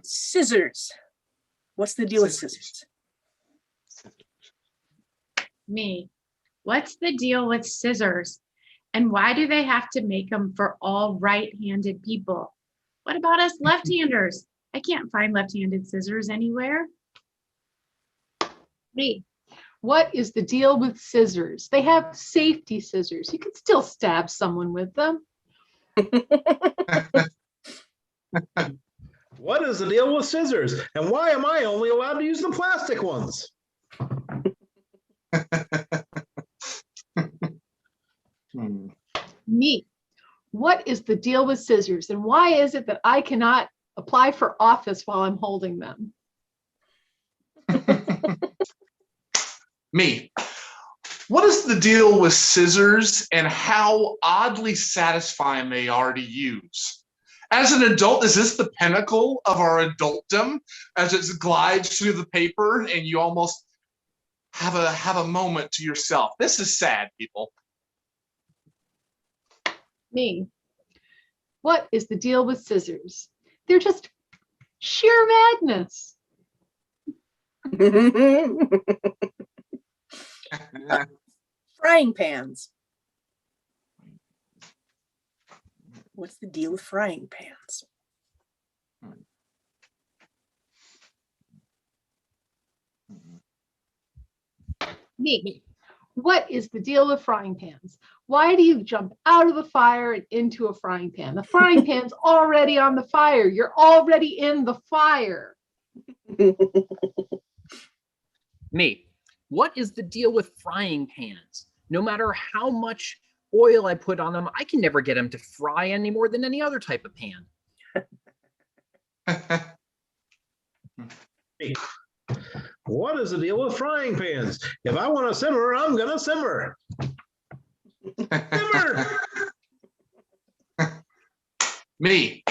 Scissors. What's the deal with scissors? Me. What's the deal with scissors? And why do they have to make them for all right-handed people? What about us left-handers? I can't find left-handed scissors anywhere. Me. What is the deal with scissors? They have safety scissors. You can still stab someone with them. What is the deal with scissors? And why am I only allowed to use the plastic ones? Me. What is the deal with scissors? And why is it that I cannot apply for office while I'm holding them? Me. What is the deal with scissors and how oddly satisfying they are to use? As an adult, is this the pinnacle of our adultdom as it glides through the paper and you almost have a moment to yourself? This is sad, people. Me. What is the deal with scissors? They're just sheer madness. Frying pans. What's the deal with frying pans? Me. What is the deal with frying pans? Why do you jump out of the fire and into a frying pan? The frying pan's already on the fire. You're already in the fire. Me. What is the deal with frying pans? No matter how much oil I put on them, I can never get them to fry any more than any other type of pan. What is the deal with frying pans? If I want to simmer, I'm going to simmer. Simmer! Me.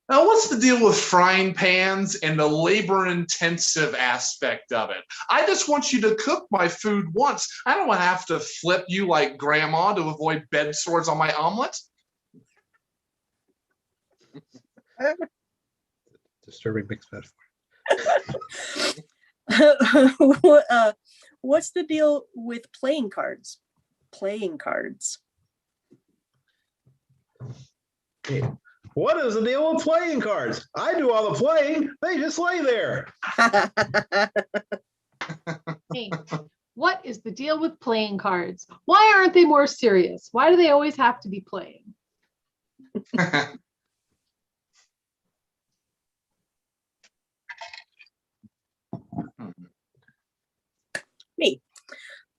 Now, what's the deal with frying pans and the labor-intensive aspect of it? I just want you to cook my food once. I don't want to have to flip you like grandma to avoid bed sores on my omelet. Disturbing mixed metaphor. What's the deal with playing cards? Playing cards. Hey, what is the deal with playing cards? I do all the playing. They just lay there. Hey, what is the deal with playing cards? Why aren't they more serious? Why do they always have to be playing? Me.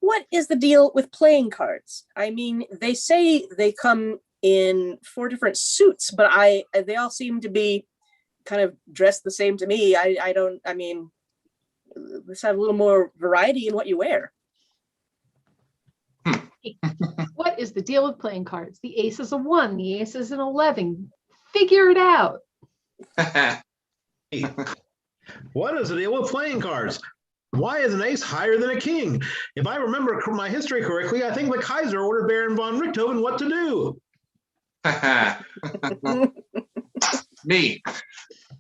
What is the deal with playing cards? I mean, they say they come in 4 different suits, but they all seem to be kind of dressed the same to me. I mean, let's have a little more variety in what you wear. What is the deal with playing cards? The ace is a 1, the ace is an 11. Figure it out. What is the deal with playing cards? Why is an ace higher than a king? If I remember my history correctly, I think the Kaiser ordered Baron von Richthofen what to do. Me.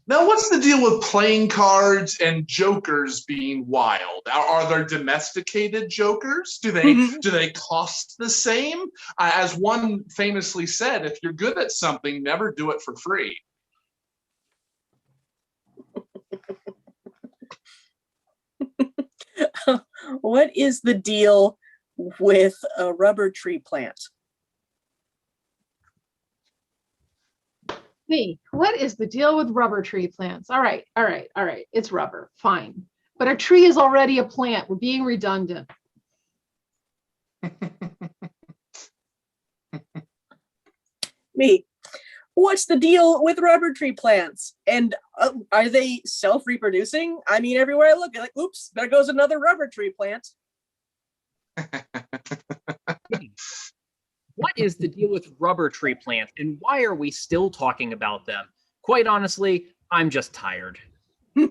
Now, what's the deal with playing cards and jokers being wild? Are there domesticated jokers? Do they cost the same? As one famously said, if you're good at something, never do it for free. What is the deal with a rubber tree plant? Me. What is the deal with rubber tree plants? All right. It's rubber. Fine. But a tree is already a plant. We're being redundant. Me. What's the deal with rubber tree plants? And are they self-reproducing? I mean, everywhere I look, like, oops, there goes another rubber tree plant. What is the deal with rubber tree plants, and why are we still talking about them? Quite honestly, I'm just tired. Hey,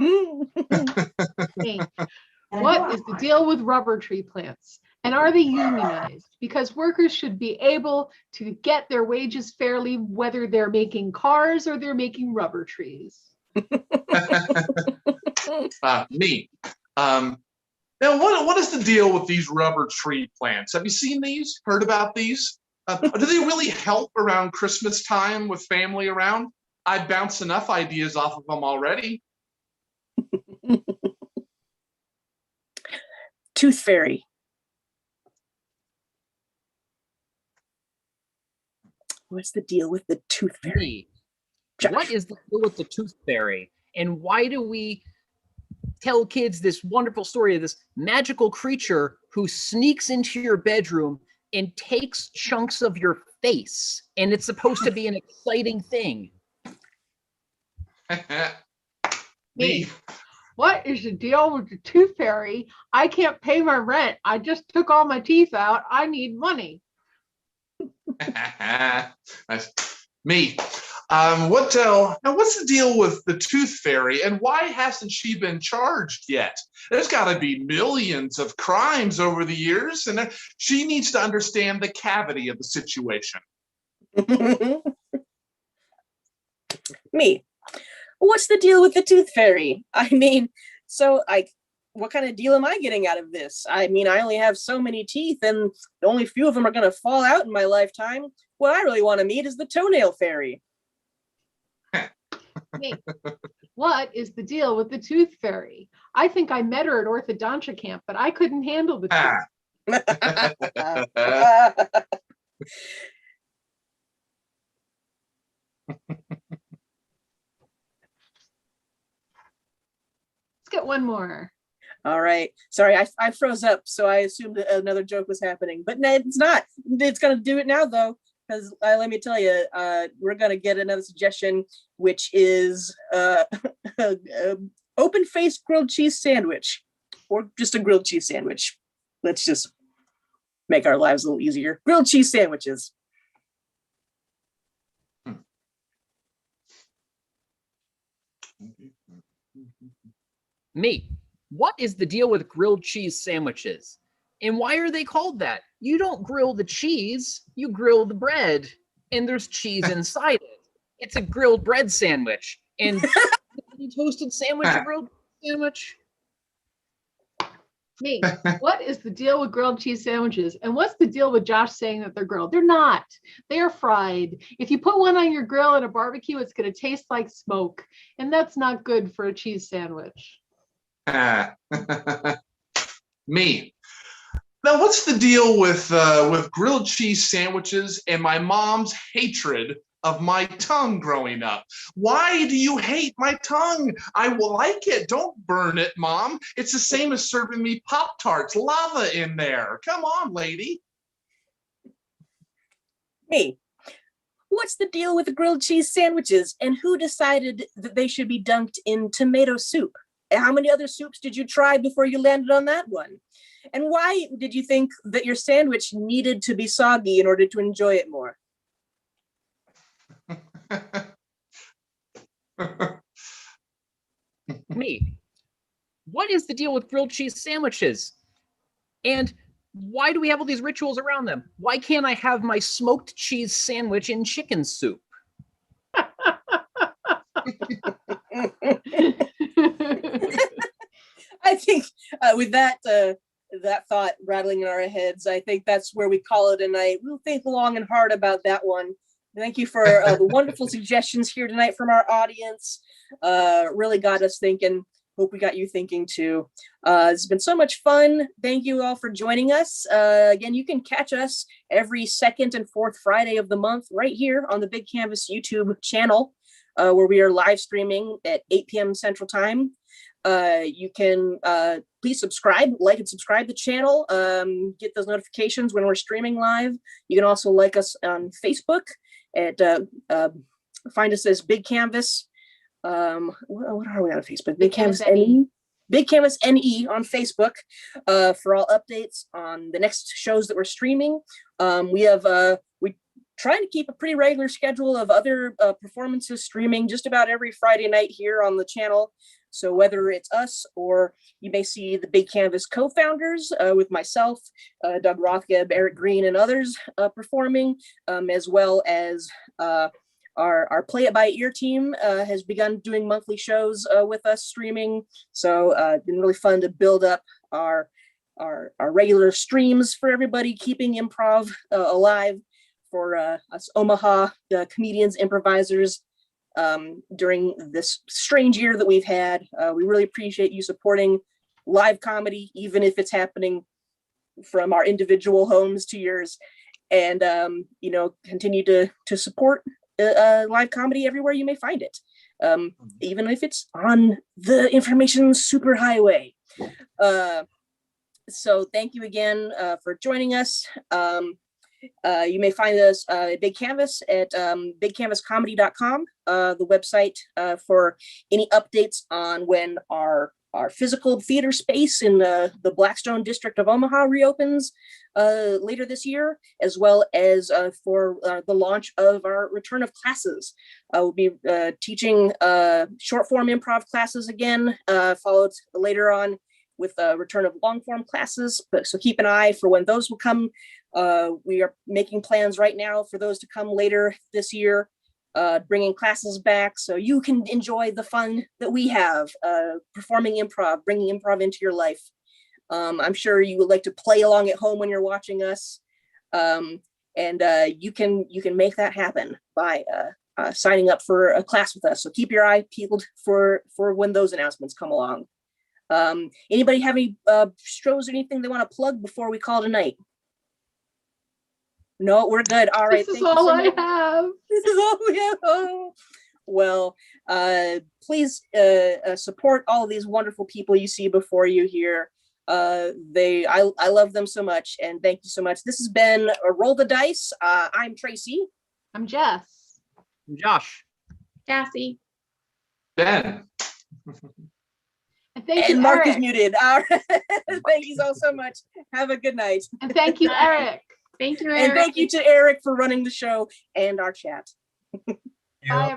what is the deal with rubber tree plants? And are they unionized? Because workers should be able to get their wages fairly, whether they're making cars or they're making rubber trees. Me. Now, what is the deal with these rubber tree plants? Have you seen these? Heard about these? Do they really help around Christmas time with family around? I bounce enough ideas off of them already. Tooth fairy. What's the deal with the tooth fairy? What is the deal with the tooth fairy? And why do we tell kids this wonderful story of this magical creature who sneaks into your bedroom and takes chunks of your face? And it's supposed to be an exciting thing. Me. What is the deal with the tooth fairy? I can't pay my rent. I just took all my teeth out. I need money. Me. What's the deal with the tooth fairy, and why hasn't she been charged yet? There's got to be millions of crimes over the years, and she needs to understand the cavity of the situation. Me. What's the deal with the tooth fairy? I mean, so what kind of deal am I getting out of this? I mean, I only have so many teeth, and only a few of them are going to fall out in my lifetime. What I really want to meet is the toenail fairy. Me. What is the deal with the tooth fairy? I think I met her at orthodontia camp, but I couldn't handle the tooth. Let's get one more. All right. Sorry, I froze up, so I assumed another joke was happening, but no, it's not. It's gonna do it now, though, because let me tell you, we're gonna get another suggestion, which is open-faced grilled cheese sandwich, or just a grilled cheese sandwich. Let's just make our lives a little easier. Grilled cheese sandwiches. Me. What is the deal with grilled cheese sandwiches? And why are they called that? You don't grill the cheese, you grill the bread, and there's cheese inside it. It's a grilled bread sandwich. And a toasted sandwich, a grilled sandwich. Me. What is the deal with grilled cheese sandwiches? And what's the deal with Josh saying that they're grilled? They're not. They are fried. If you put one on your grill at a barbecue, it's going to taste like smoke. And that's not good for a cheese sandwich. Me. Now, what's the deal with grilled cheese sandwiches and my mom's hatred of my tongue growing up? Why do you hate my tongue? I will like it. Don't burn it, Mom. It's the same as serving me Pop-Tarts, lava in there. Come on, lady. Me. What's the deal with the grilled cheese sandwiches, and who decided that they should be dunked in tomato soup? How many other soups did you try before you landed on that one? And why did you think that your sandwich needed to be soggy in order to enjoy it more? Me. What is the deal with grilled cheese sandwiches? And why do we have all these rituals around them? Why can't I have my smoked cheese sandwich in chicken soup? I think with that thought rattling in our heads, I think that's where we call it a night. We'll think long and hard about that one. Thank you for the wonderful suggestions here tonight from our audience. Really got us thinking. Hope we got you thinking too. It's been so much fun. Thank you all for joining us. Again, you can catch us every second and fourth Friday of the month right here on the Big Canvas YouTube channel, where we are live streaming at 8 p.m. Central Time. You can please subscribe, like and subscribe to the channel, get those notifications when we're streaming live. You can also like us on Facebook at find us as Big Canvas. What are we on Facebook? Big Canvas NE. Big Canvas NE on Facebook for all updates on the next shows that we're streaming. We try to keep a pretty regular schedule of other performances streaming just about every Friday night here on the channel. So whether it's us or you may see the Big Canvas co-founders with myself, Doug Rothgeb, Eric Green, and others performing, as well as our Play It By Ear team has begun doing monthly shows with us streaming. So it's been really fun to build up our regular streams for everybody, keeping improv alive for us Omaha comedians, improvisers during this strange year that we've had. We really appreciate you supporting live comedy, even if it's happening from our individual homes to yours, and continue to support live comedy everywhere you may find it, even if it's on the information superhighway. So thank you again for joining us. You may find us at Big Canvas at bigcanvascomedy.com, the website for any updates on when our our physical theater space in the Blackstone district of Omaha reopens later this year, as well as for the launch of our return of classes. We'll be teaching short form improv classes again, followed later on with a return of long form classes. So keep an eye for when those will come. We are making plans right now for those to come later this year, bringing classes back so you can enjoy the fun that we have performing improv, bringing improv into your life. I'm sure you would like to play along at home when you're watching us, and you can make that happen by signing up for a class with us. So keep your eye peeled for when those announcements come along. Anybody have any shows or anything they want to plug before we call tonight? No, we're good. All right. This is all I have. This is all we have. Oh. Well, please support all of these wonderful people you see before you here. I love them so much, and thank you so much. This has been Roll the Dice. I'm Tracy. I'm Jess. I'm Josh. Cassie. Ben. And thank you, And Mark is Eric. muted. All right. Thank you all so much. Have a good night. And thank you, Eric. Thank you, And Eric. thank you to Eric for running the show and our chat. Bye,